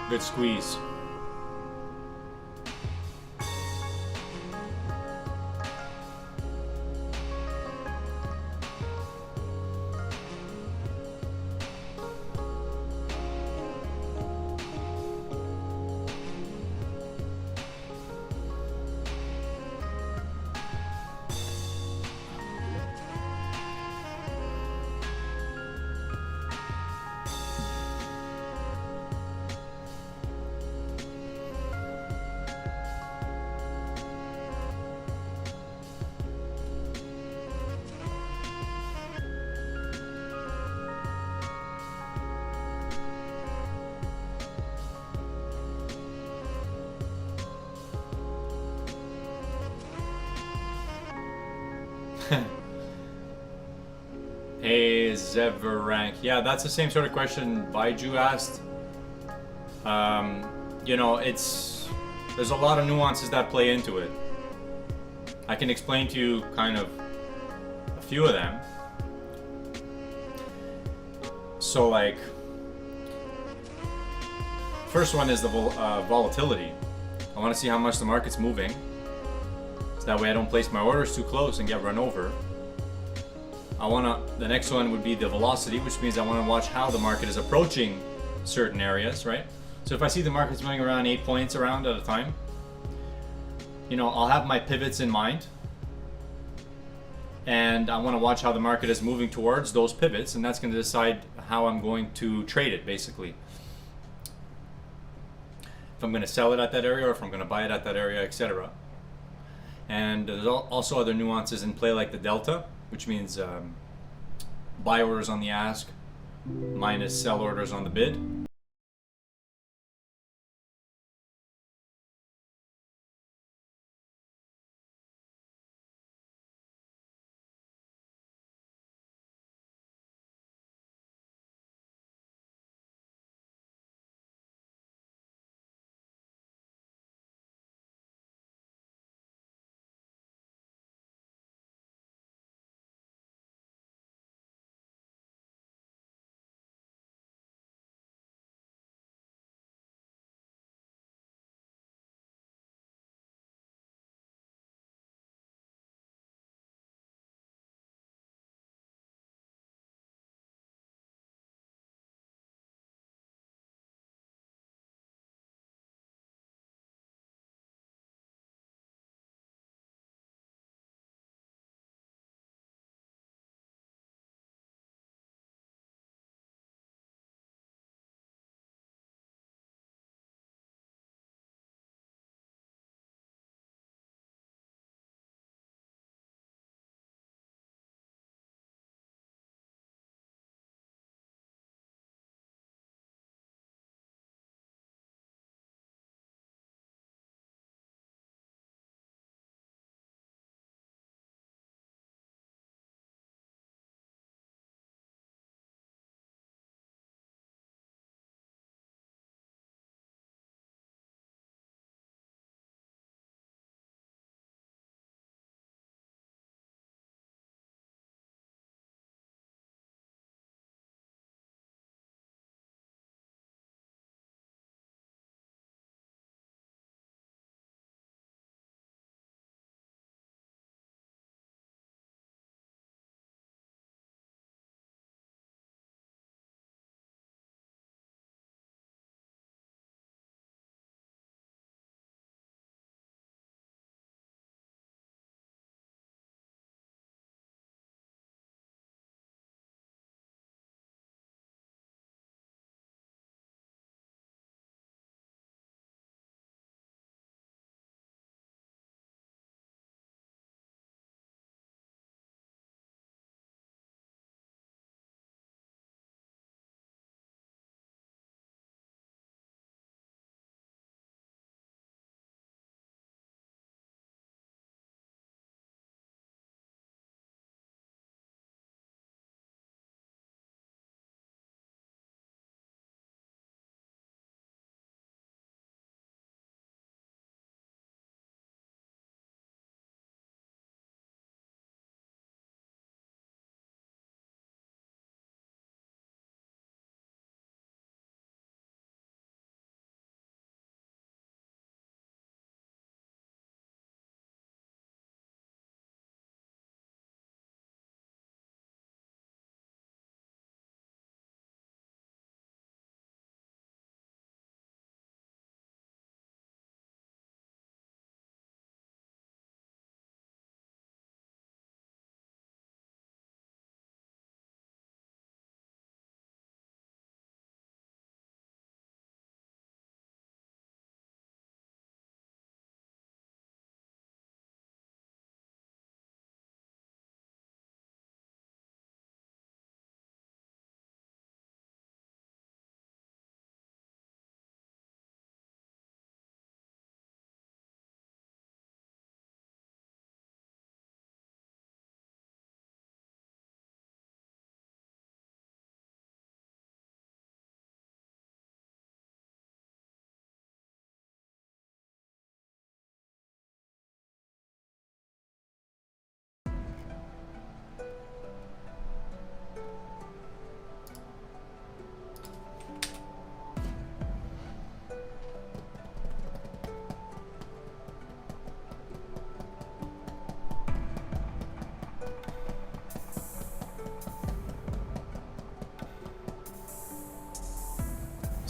S1: Good squeeze. Hey, Zeverank. Yeah, that's the same sort of question Baiju asked. You know, there's a lot of nuances that play into it. I can explain to you kind of a few of them. So like, first one is the volatility. I want to see how much the market's moving. So that way I don't place my orders too close and get run over. The next one would be the velocity, which means I want to watch how the market is approaching certain areas, right? So if I see the market's moving around 8 points around at a time, I'll have my pivots in mind, and I want to watch how the market is moving towards those pivots, and that's going to decide how I'm going to trade it, basically. If I'm going to sell it at that area or if I'm going to buy it at that area, etc. And there's also other nuances in play, like the delta, which means buy orders on the ask minus sell orders on the bid.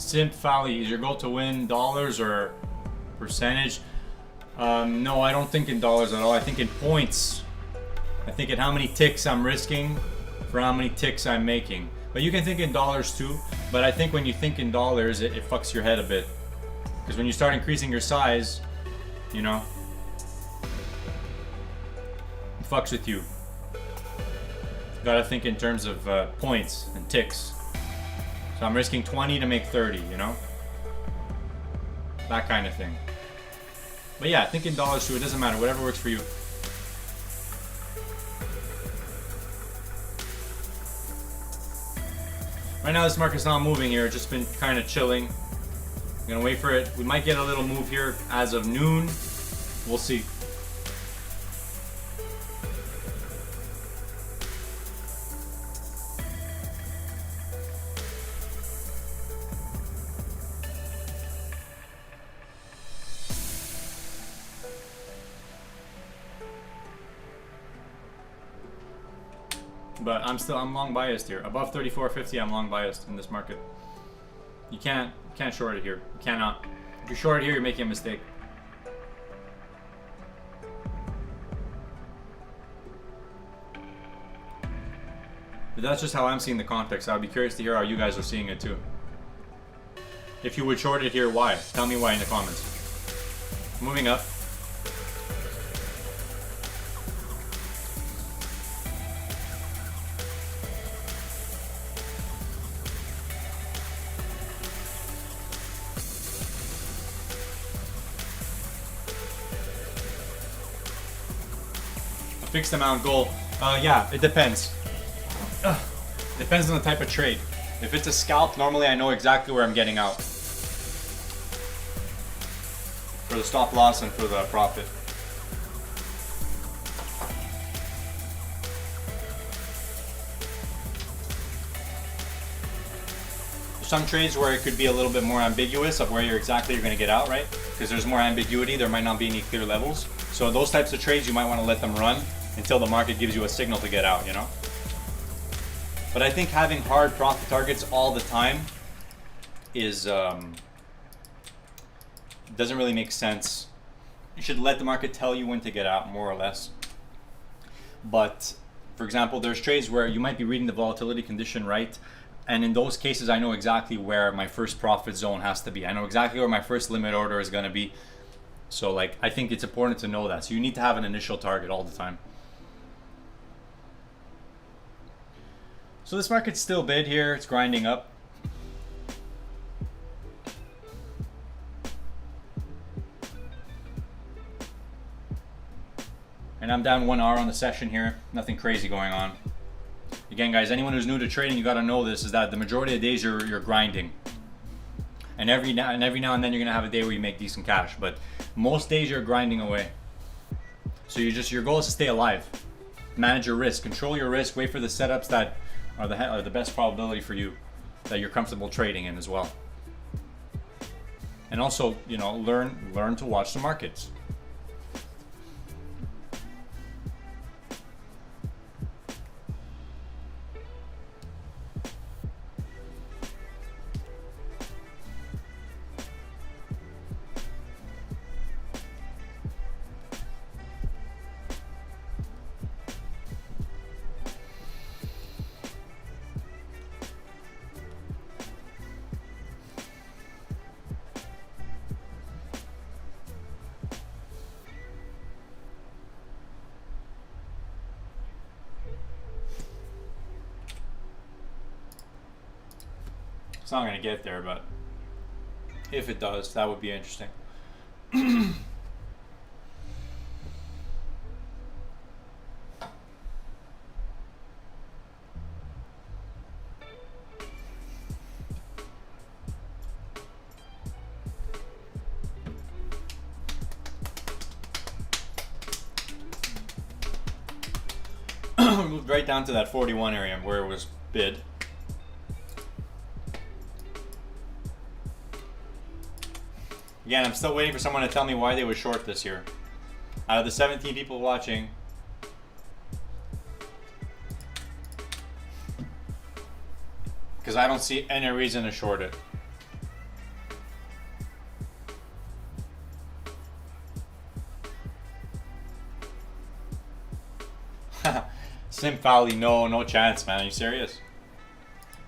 S1: Simp Valley, is your goal to win dollars or percentage? No, I don't think in dollars at all. I think in points. I think in how many ticks I'm risking for how many ticks I'm making. But you can think in dollars too. But I think when you think in dollars, it fucks your head a bit. Because when you start increasing your size, you know, it fucks with you. You gotta think in terms of points and ticks. So I'm risking 20 to make 30, you know? That kind of thing. But yeah, think in dollars too. It doesn't matter. Whatever works for you. Right now, this market's not moving here. It's just been kind of chilling. I'm gonna wait for it. We might get a little move here as of noon. We'll see. But I'm long biased here. Above 34.50, I'm long biased in this market. You can't short it here. You cannot. If you short it here, you're making a mistake. But that's just how I'm seeing the context. I'd be curious to hear how you guys are seeing it too. If you would short it here, why? Tell me why in the comments. Moving up. Fixed amount goal. Yeah, it depends. Depends on the type of trade. If it's a scalp, normally I know exactly where I'm getting out. For the stop loss and for the profit. Some trades where it could be a little bit more ambiguous of where you're going to get out, right? Because there's more ambiguity, there might not be any clear levels. So those types of trades, you might want to let them run until the market gives you a signal to get out, you know? But I think having hard profit targets all the time is doesn't really make sense. You should let the market tell you when to get out, more or less. But for example, there's trades where you might be reading the volatility condition right, and in those cases I know exactly where my first profit zone has to be. I know exactly where my first limit order is going to be. So like, I think it's important to know that. So you need to have an initial target all the time. So this market's still bid here. It's grinding up. And I'm down 1 hour on the session here. Nothing crazy going on. Again, guys, anyone who's new to trading, you got to know this, is that the majority of the days you're grinding. And every now and then you're gonna have a day where you make decent cash, but most days you're grinding away. So your goal is to stay alive, manage your risk, control your risk, wait for the setups that are the best probability for you, that you're comfortable trading in as well. And also, you know, learn to watch the markets. It's not going to get there, but if it does, that would be interesting. Moved right down to that 41 area where it was bid. Again, I'm still waiting for someone to tell me why they would short this here. Out of the 17 people watching, because I don't see any reason to short it. Slim Fally, no chance, man. Are you serious?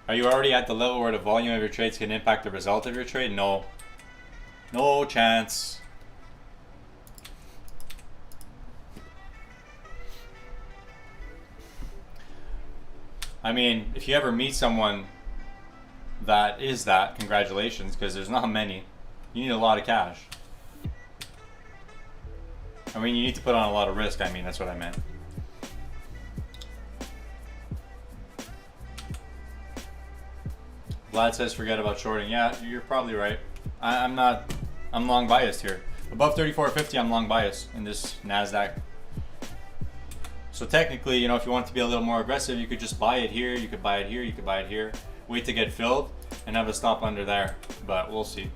S1: Are you already at the level where the volume of your trades can impact the result of your trade? No. No chance. I mean, if you ever meet someone that is that, congratulations, because there's not many. You need a lot of cash. I mean, you need to put on a lot of risk. I mean, that's what I meant. Vlad says forget about shorting. Yeah, you're probably right. I'm long biased here. Above 34.50, I'm long biased in this NASDAQ. So technically, you know, if you want to be a little more aggressive, you could just buy it here, you could buy it here, you could buy it here. Wait to get filled and have a stop under there. But we'll see.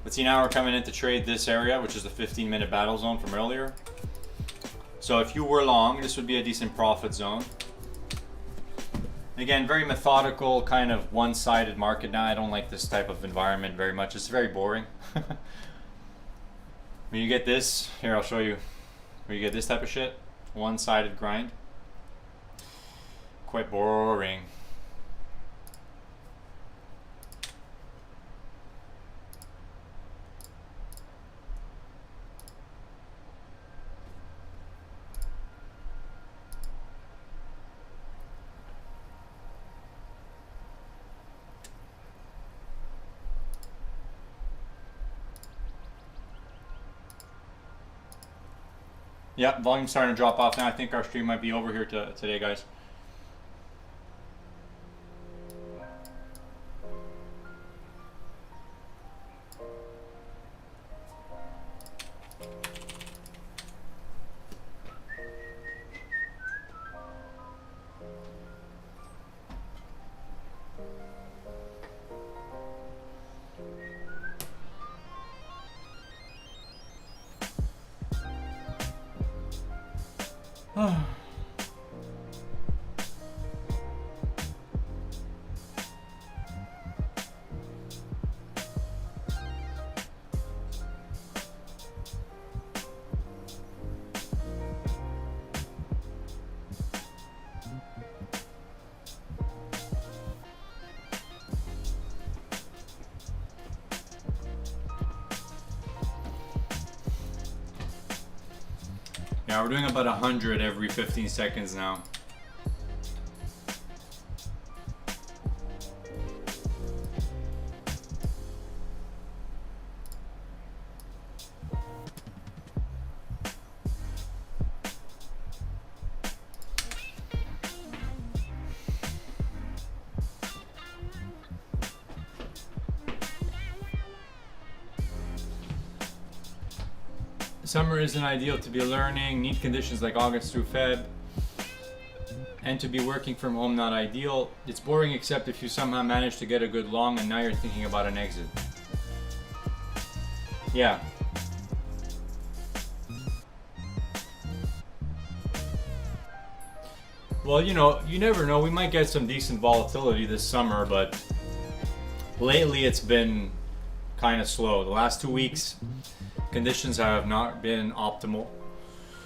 S1: Let's see, now we're coming in to trade this area, which is the 15-minute battle zone from earlier. So if you were long, this would be a decent profit zone. Again, very methodical, kind of one-sided market now. I don't like this type of environment very much. It's very boring. When you get this, here I'll show you. When you get this type of shit, one-sided grind. Quite boring. Yeah, volume's starting to drop off now. I think our stream might be over here today, guys. Yeah, we're doing about 100 every 15 seconds now. Summer isn't ideal to be learning, need conditions like August through Feb, and to be working from home not ideal. It's boring except if you somehow manage to get a good long and now you're thinking about an exit. Yeah. Well, you know, you never know. We might get some decent volatility this summer, but lately it's been kind of slow. The last 2 weeks, conditions have not been optimal.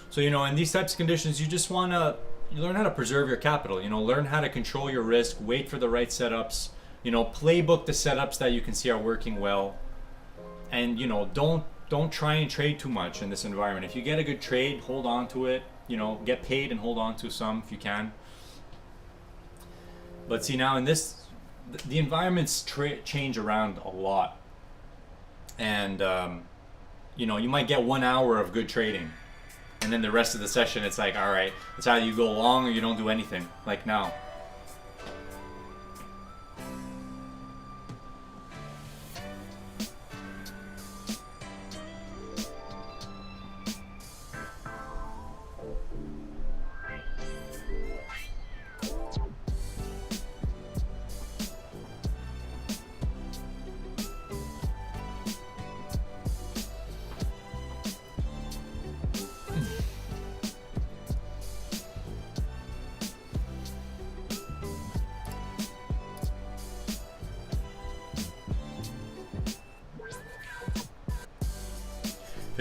S1: So, you know, in these types of conditions, you just want to learn how to preserve your capital, you know, learn how to control your risk, wait for the right setups, you know, playbook the setups that you can see are working well. And, you know, don't try and trade too much in this environment. If you get a good trade, hold on to it, you know, get paid and hold on to some if you can. But see, now in this, the environments change around a lot. And, you know, you might get 1 hour of good trading, and then the rest of the session it's like, all right, it's either you go long or you don't do anything, like now.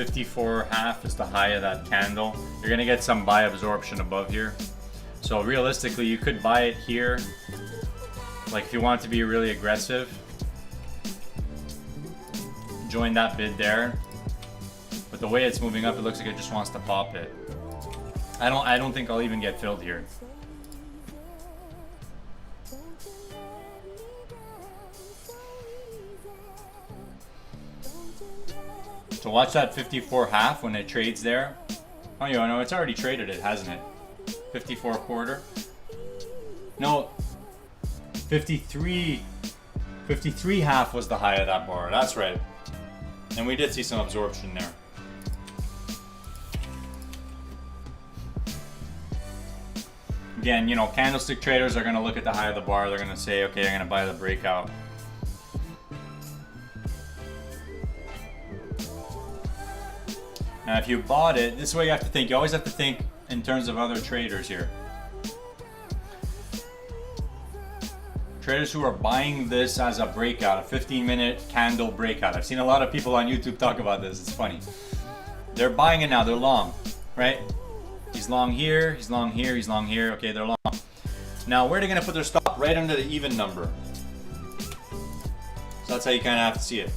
S1: 54.5 is the high of that candle. You're gonna get some buy absorption above here. So realistically, you could buy it here. Like if you want to be really aggressive, join that bid there. But the way it's moving up, it looks like it just wants to pop it. I don't think I'll even get filled here. So watch that 54.5 when it trades there. Oh, you know, it's already traded it, hasn't it? 54.25. No, 53.5 was the high of that bar. That's right. And we did see some absorption there. Again, you know, candlestick traders are going to look at the high of the bar. They're going to say, okay, I'm going to buy the breakout. Now, if you bought it, this is what you have to think. You always have to think in terms of other traders here. Traders who are buying this as a breakout, a 15-minute candle breakout. I've seen a lot of people on YouTube talk about this. It's funny. They're buying it now. They're long, right? He's long here, he's long here, he's long here. Okay, they're long. Now, where are they going to put their stop? Right under the even number. So that's how you kind of have to see it.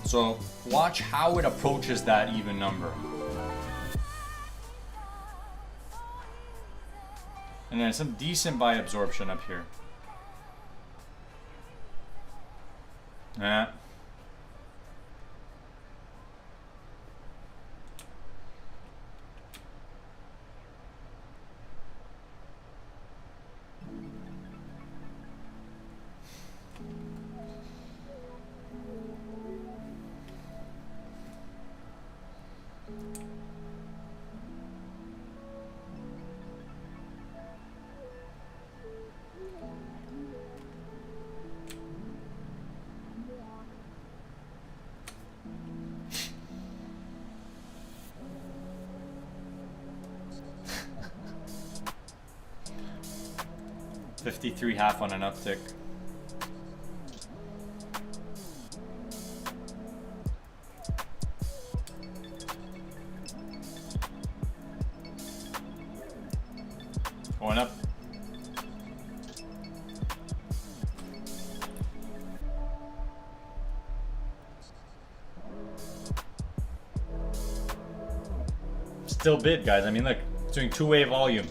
S1: So watch how it approaches that even number. And then some decent buy absorption up here. Yeah. $53.5 on an uptick. Going up. Still bid, guys. I mean, look, it's doing two-way volume.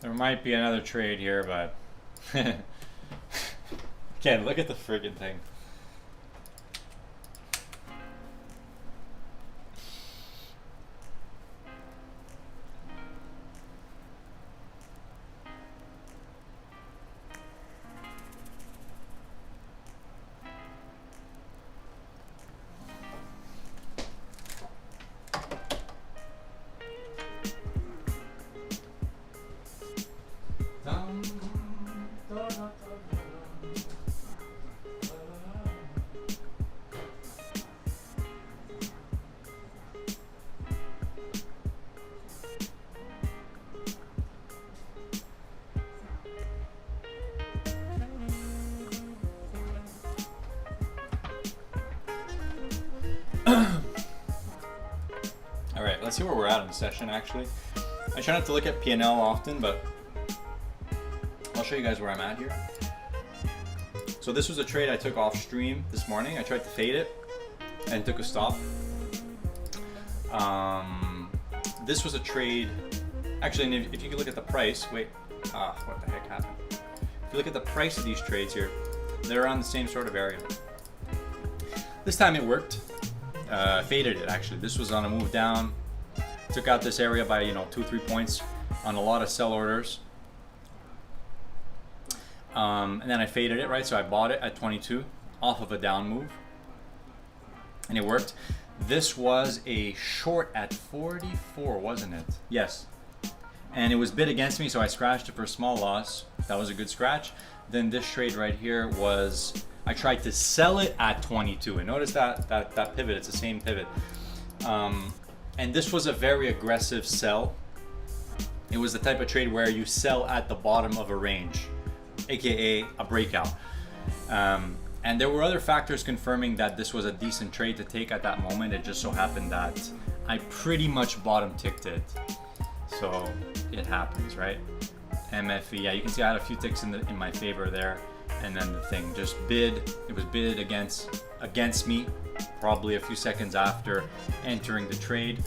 S1: There might be another trade here, but again, look at the friggin' thing. let's see where we're at in the session actually. I try not to look at P&L often, but I'll show you guys where I'm at here. So this was a trade I took off stream this morning. I tried to fade it and took a stop. This was a trade, actually, and if you can look at the price, what the heck happened? If you look at the price of these trades here, they're around the same sort of area. This time it worked. Faded it actually. This was on a move down. Took out this area by 2-3 points on a lot of sell orders. And then I faded it, right? So I bought it at 22 off of a down move. And it worked. This was a short at 44, wasn't it? Yes. And it was bid against me, so I scratched it for a small loss. That was a good scratch. Then this trade right here was, I tried to sell it at 22. And notice that pivot, it's the same pivot. And this was a very aggressive sell. It was the type of trade where you sell at the bottom of a range, aka a breakout. And there were other factors confirming that this was a decent trade to take at that moment. It just so happened that I pretty much bottom ticked it. So it happens, right? MFE, yeah, you can see I had a few ticks in my favor there. And then the thing just bid, it was bid against me probably a few seconds after entering the trade.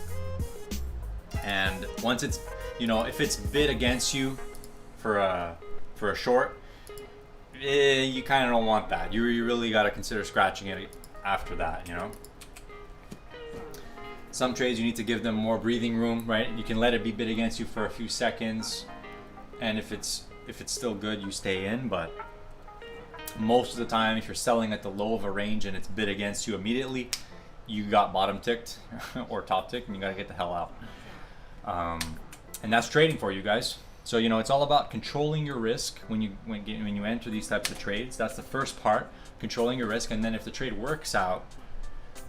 S1: And once it's, if it's bid against you for a short, you kind of don't want that. You really got to consider scratching it after that, Some trades you need to give them more breathing room, right? You can let it be bid against you for a few seconds, and if it's still good, you stay in. But most of the time, if you're selling at the low of a range and it's bid against you immediately, you got bottom ticked or top ticked, and you got to get the hell out. And that's trading for you guys. So it's all about controlling your risk when you enter these types of trades. That's the first part, controlling your risk. And then if the trade works out,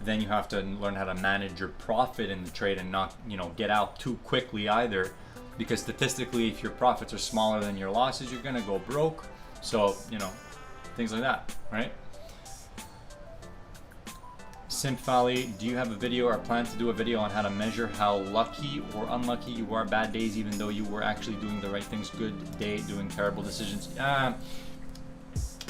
S1: then you have to learn how to manage your profit in the trade and not get out too quickly either, because statistically, if your profits are smaller than your losses, you're gonna go broke. So things like that, right? Simp Valley, do you have a video or plan to do a video on how to measure how lucky or unlucky you are bad days, even though you were actually doing the right things, good day doing terrible decisions?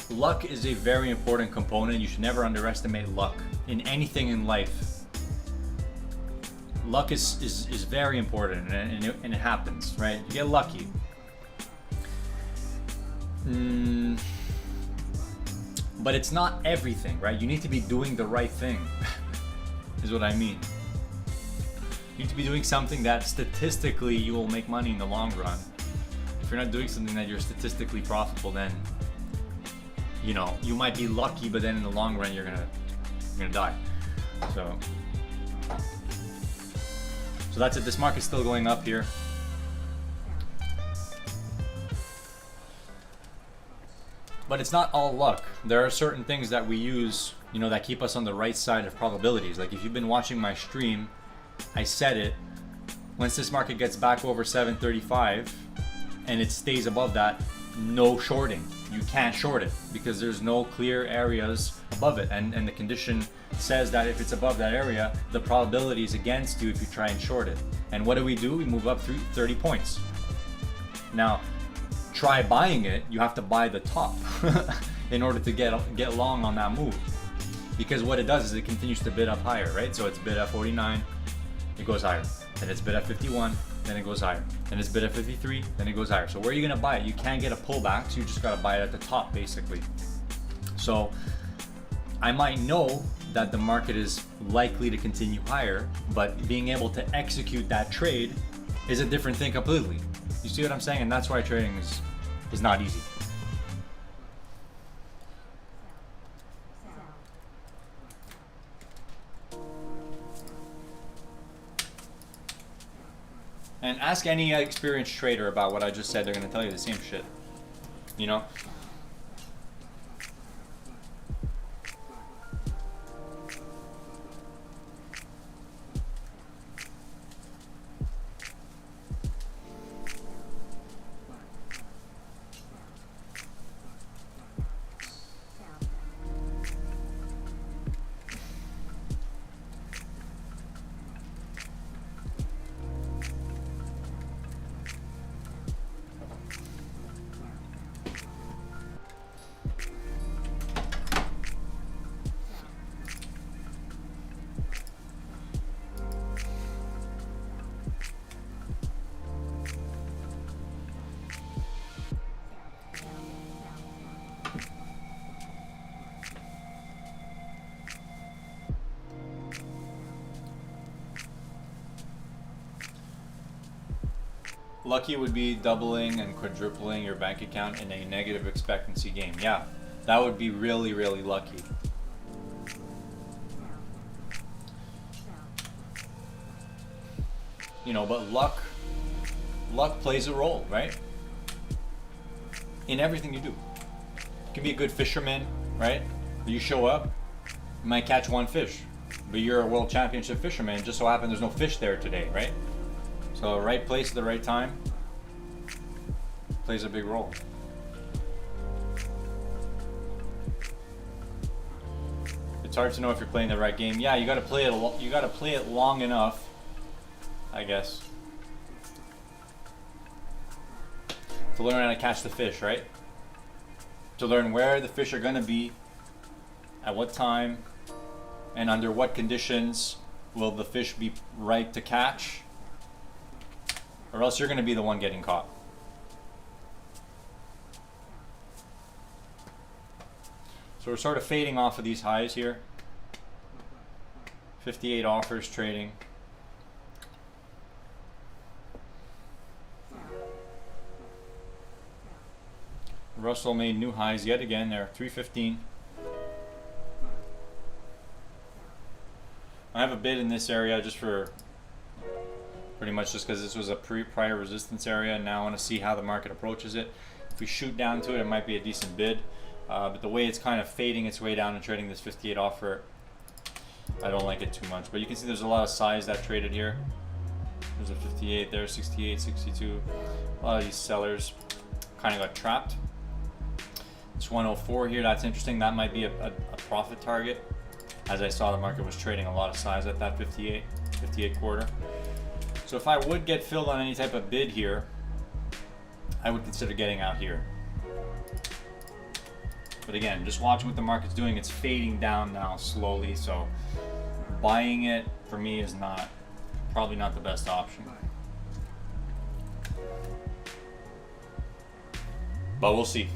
S1: Luck is a very important component. You should never underestimate luck in anything in life. Luck is very important, and it happens, right? You get lucky. But it's not everything, right? You need to be doing the right thing, is what I mean. You need to be doing something that statistically you will make money in the long run. If you're not doing something that you're statistically profitable, then you might be lucky, but then in the long run you're gonna die. So that's it. This market's still going up here. But it's not all luck. There are certain things that we use, that keep us on the right side of probabilities. Like if you've been watching my stream, I said it, once this market gets back over 735 and it stays above that, no shorting. You can't short it because there's no clear areas above it. And the condition says that if it's above that area, the probability is against you if you try and short it. And what do? We move up through 30 points. Now, try buying it, you have to buy the top in order to get long on that move. Because what it does is it continues to bid up higher, right? So it's bid at 49, it goes higher. Then it's bid at 51, then it goes higher. Then it's bid at 53, then it goes higher. So where are you gonna buy it? You can't get a pullback, so you just gotta buy it at the top, basically. So I might know that the market is likely to continue higher, but being able to execute that trade is a different thing completely. You see what I'm saying? And that's why trading is not easy. And ask any experienced trader about what I just said. They're going to tell you the same shit. Lucky would be doubling and quadrupling your bank account in a negative expectancy game. Yeah, that would be really, really lucky. You know, but luck plays a role, right? In everything you do. You can be a good fisherman, right? You show up, you might catch one fish, but you're a world championship fisherman. It just so happens there's no fish there today, right? So right place at the right time plays a big role. It's hard to know if you're playing the right game. Yeah, you got to play it. You got to play it long enough, I guess, to learn how to catch the fish, right? To learn where the fish are going to be, at what time, and under what conditions will the fish be right to catch, or else you're going to be the one getting caught. So we're sort of fading off of these highs here. 58 offers trading. Russell made new highs yet again there, 315. I have a bid in this area just for pretty much just because this was a prior resistance area, and now I want to see how the market approaches it. If we shoot down to it, it might be a decent bid. But the way it's kind of fading its way down and trading this 58 offer, I don't like it too much. But you can see there's a lot of size that traded here. There's a 58 there, 68, 62. A lot of these sellers kind of got trapped. This 104 here, that's interesting. That might be a profit target. As I saw, the market was trading a lot of size at that 58 quarter. So if I would get filled on any type of bid here, I would consider getting out here. But again, just watching what the market's doing. It's fading down now slowly, so buying it for me is probably not the best option. But we'll see.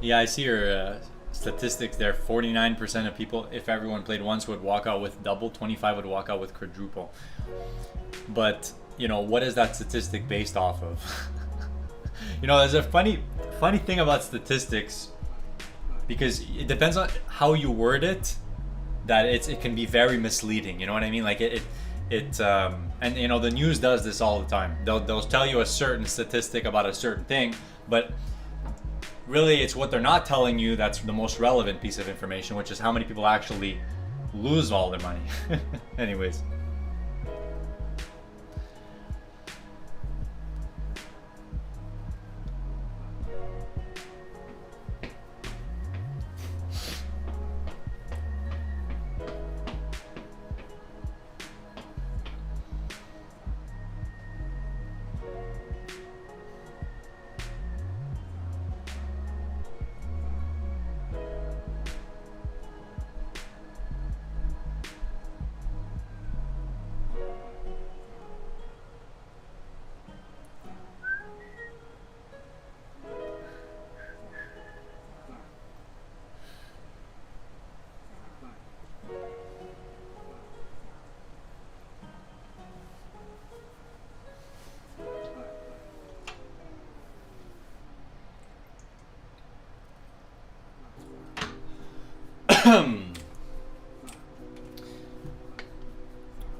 S1: Yeah, I see your statistics there. 49% of people, if everyone played once, would walk out with double. 25 would walk out with quadruple. But you know, what is that statistic based off of? You know, there's a funny thing about statistics, because it depends on how you word it, that it can be very misleading. You know what I mean? Like and you know, the news does this all the time. They'll tell you a certain statistic about a certain thing, but really it's what they're not telling you that's the most relevant piece of information, which is how many people actually lose all their money. Anyways.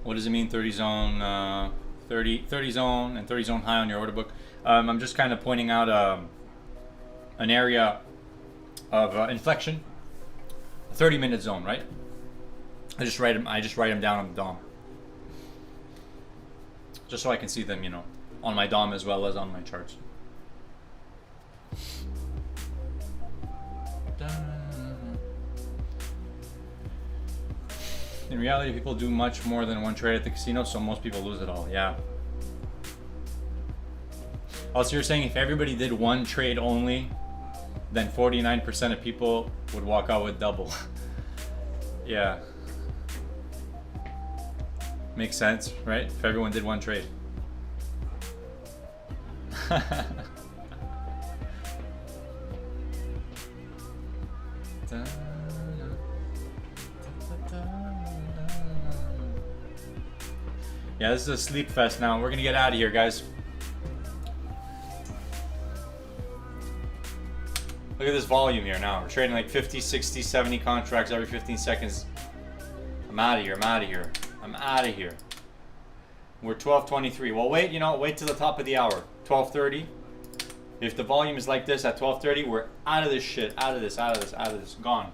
S1: What does it mean 30 zone, 30 zone and 30 zone high on your order book? I'm just kind of pointing out an area of inflection, a 30-minute zone, right? I just write them down on the DOM, just so I can see them, you know, on my DOM as well as on my charts. In reality, people do much more than one trade at the casino, so most people lose it all. Yeah. Also, you're saying if everybody did one trade only, then 49% of people would walk out with double. Yeah. Makes sense, right? If everyone did one trade. Yeah, this is a sleep fest now. We're gonna get out of here, guys. Look at this volume here now. We're trading like 50, 60, 70 contracts every 15 seconds. I'm out of here. I'm out of here. I'm out of here. We're 12:23. Well, wait, you know, wait till the top of the hour. 12:30. If the volume is like this at 12:30, we're out of this shit. Out of this, out of this, out of this. Gone.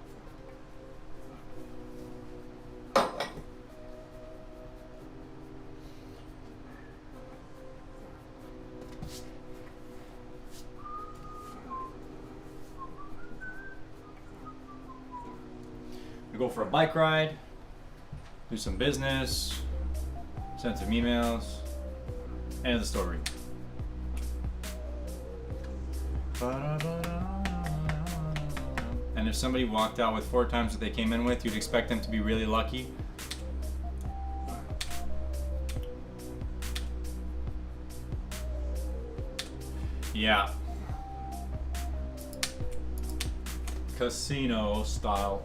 S1: We go for a bike ride, do some business, send some emails, end of the story. And if somebody walked out with 4 times what they came in with, you'd expect them to be really lucky. Yeah. Casino style.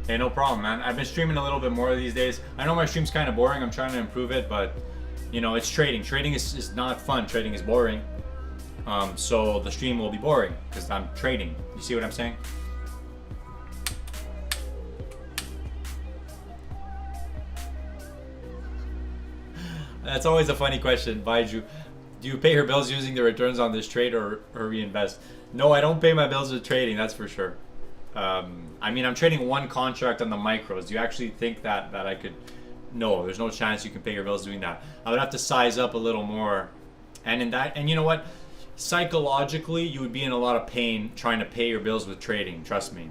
S1: Hey, no problem, man. I've been streaming a little bit more these days. I know my stream's kind of boring. I'm trying to improve it, but you know, it's trading. Trading is not fun. Trading is boring. So the stream will be boring because I'm trading. You see what I'm saying? That's always a funny question, Baiju. Do you pay your bills using the returns on this trade or reinvest? No, I don't pay my bills with trading, that's for sure. I mean, I'm trading one contract on the micros. Do you actually think that I could? No, there's no chance you can pay your bills doing that. I would have to size up a little more. And in that, and you know what? Psychologically, you would be in a lot of pain trying to pay your bills with trading. Trust me.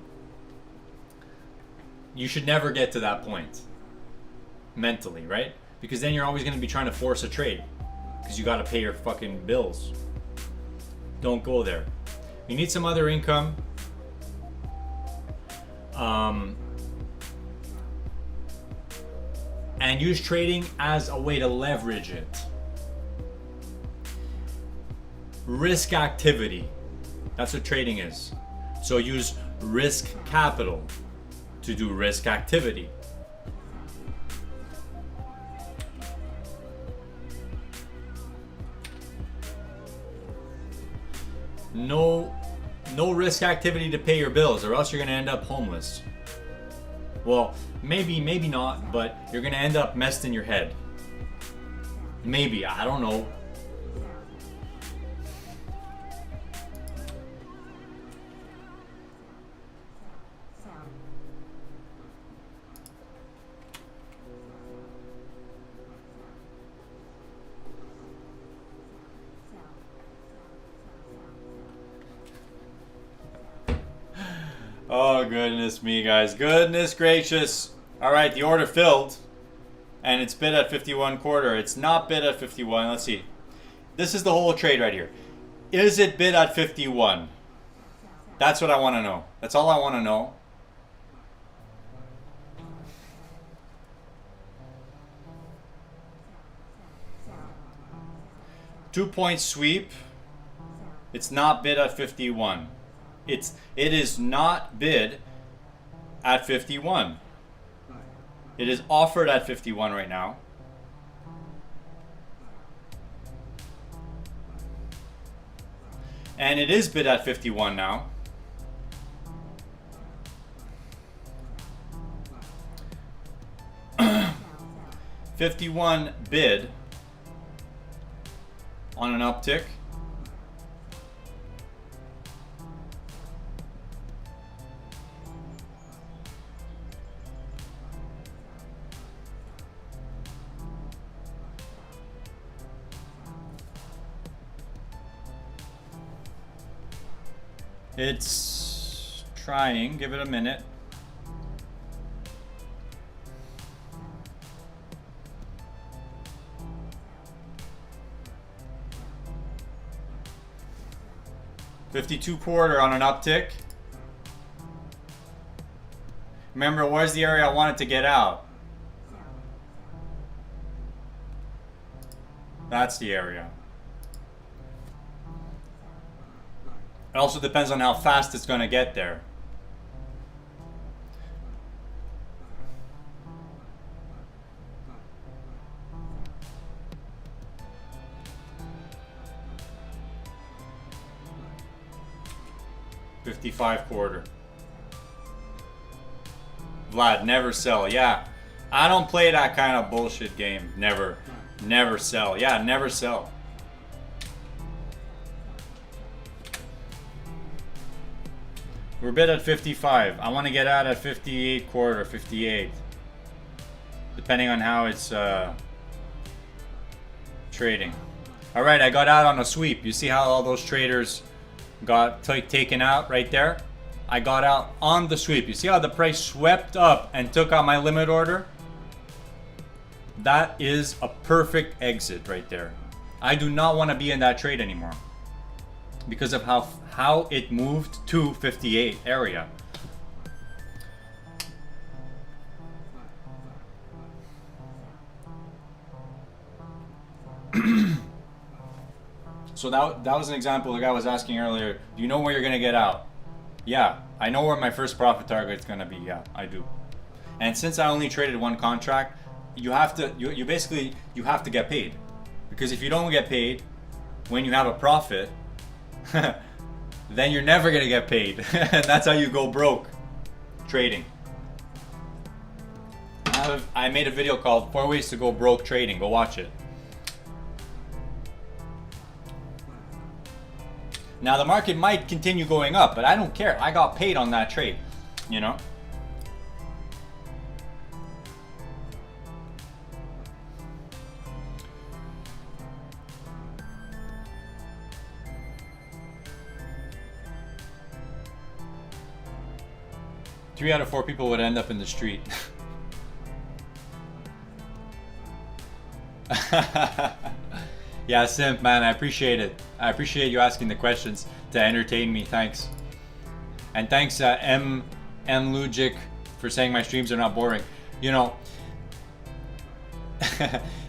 S1: You should never get to that point mentally, right? Because then you're always going to be trying to force a trade because you got to pay your fucking bills. Don't go there. You need some other income. And use trading as a way to leverage it. Risk activity. That's what trading is. So use risk capital to do risk activity. No risk activity to pay your bills, or else you're going to end up homeless. Well, maybe not, but you're going to end up messed in your head. Maybe, I don't know. Oh, goodness me, guys. Goodness gracious. All right, the order filled. And it's bid at 51.25. It's not bid at 51. Let's see. This is the whole trade right here. Is it bid at 51? That's what I want to know. That's all I want to know. Two-point sweep. It's not bid at 51. It is not bid at 51. It is offered at 51 right now. And it is bid at 51 now. $51 bid on an uptick. It's trying. Give it a minute. $52 quarter on an uptick. Remember, where's the area I wanted to get out? That's the area. It also depends on how fast it's going to get there. $55 quarter. Vlad, never sell. Yeah, I don't play that kind of bullshit game. Never sell. Yeah, never sell. We're bid at 55. I want to get out at 58 quarter, 58. Depending on how it's trading. All right, I got out on a sweep. You see how all those traders got taken out right there? I got out on the sweep. You see how the price swept up and took out my limit order? That is a perfect exit right there. I do not want to be in that trade anymore because of how it moved to 58 area. So that was an example the guy was asking earlier. Do you know where you're going to get out? Yeah, I know where my first profit target is going to be. Yeah, I do. And since I only traded one contract, you have to you basically have to get paid. Because if you don't get paid when you have a profit, then you're never going to get paid. And that's how you go broke trading. I made a video called 4 Ways to Go Broke Trading. Go watch it. Now the market might continue going up, but I don't care. I got paid on that trade, you know? Three out of 4 people would end up in the street. Yeah, Simp, man, I appreciate it. I appreciate you asking the questions to entertain me. Thanks. And thanks, M. Lujic, for saying my streams are not boring. You know,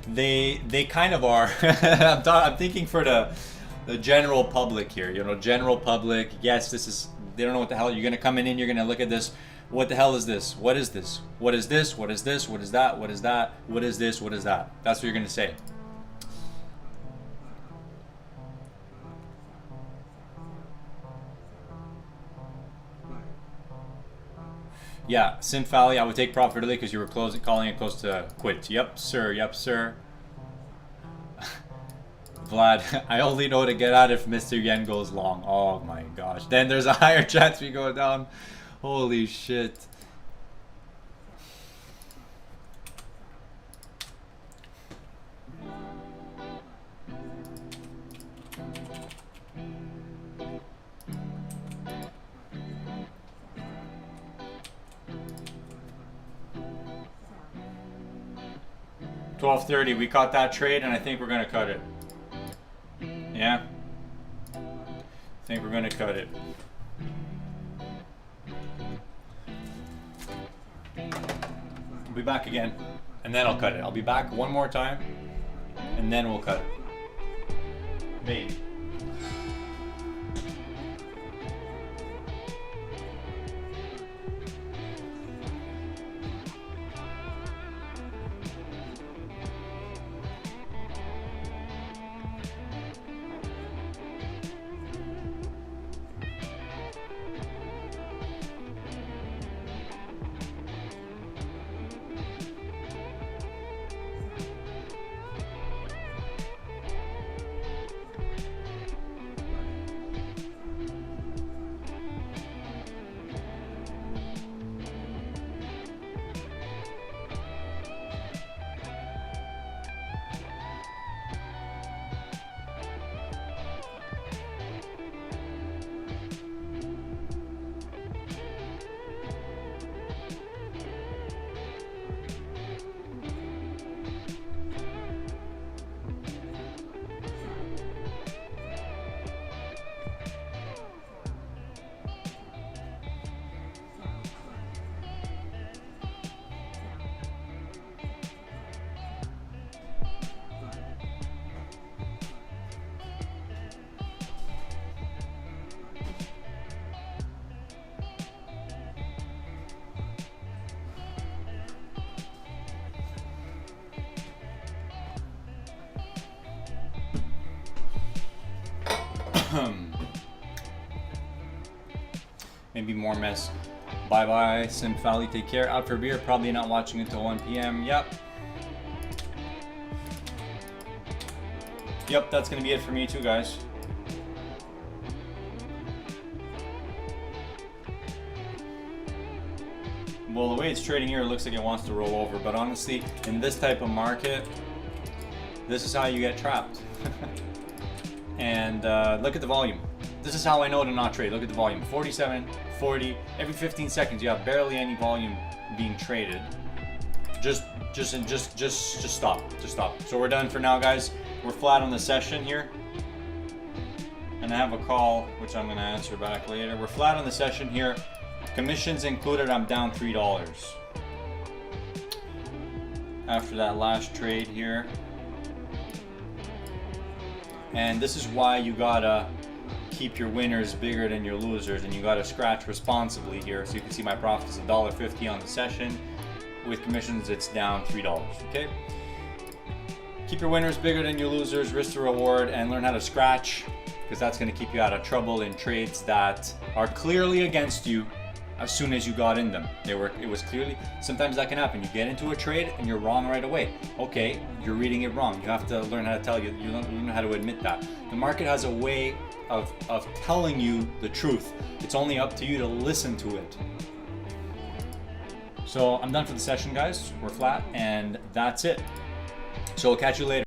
S1: they kind of are. I'm thinking for the general public here. You know, general public. Yes, this is. They don't know what the hell. You're gonna come in. You're gonna look at this. What the hell is this? What is this? What is this? What is this? What is that? What is that? What is this? What is that? That's what you're gonna say. Yeah, Sinfali, I would take profit early because you were calling it close to quit. Yep, sir. Yep, sir. Vlad, I only know to get out if Mr. Yen goes long. Oh my gosh. Then there's a higher chance we go down. Holy shit. $12.30, we caught that trade and I think we're gonna cut it. Yeah, I think we're gonna cut it. I'll be back again and then I'll cut it. I'll be back one more time and then we'll cut it. Maybe. Maybe more mess. Bye bye, Simp Valley. Take care. Out for beer. Probably not watching until 1 p.m. Yep. Yep, that's gonna be it for me too, guys. Well, the way it's trading here, it looks like it wants to roll over. But honestly, in this type of market, this is how you get trapped. And look at the volume. This is how I know to not trade. Look at the volume. 47, 40. Every 15 seconds, you have barely any volume being traded. Just stop. Just stop. So we're done for now, guys. We're flat on the session here. And I have a call, which I'm going to answer back later. We're flat on the session here. Commissions included, I'm down $3. After that last trade here. And this is why you gotta keep your winners bigger than your losers, and you gotta scratch responsibly here. So you can see my profit is $1.50 on the session. With commissions, it's down $3, okay? Keep your winners bigger than your losers, risk to reward, and learn how to scratch, because that's gonna keep you out of trouble in trades that are clearly against you as soon as you got in them. It was clearly, sometimes that can happen. You get into a trade and you're wrong right away. Okay, you're reading it wrong. You have to learn how to tell you know how to admit that. The market has a way of telling you the truth. It's only up to you to listen to it. So I'm done for the session, guys. We're flat, and that's it. So I'll catch you later.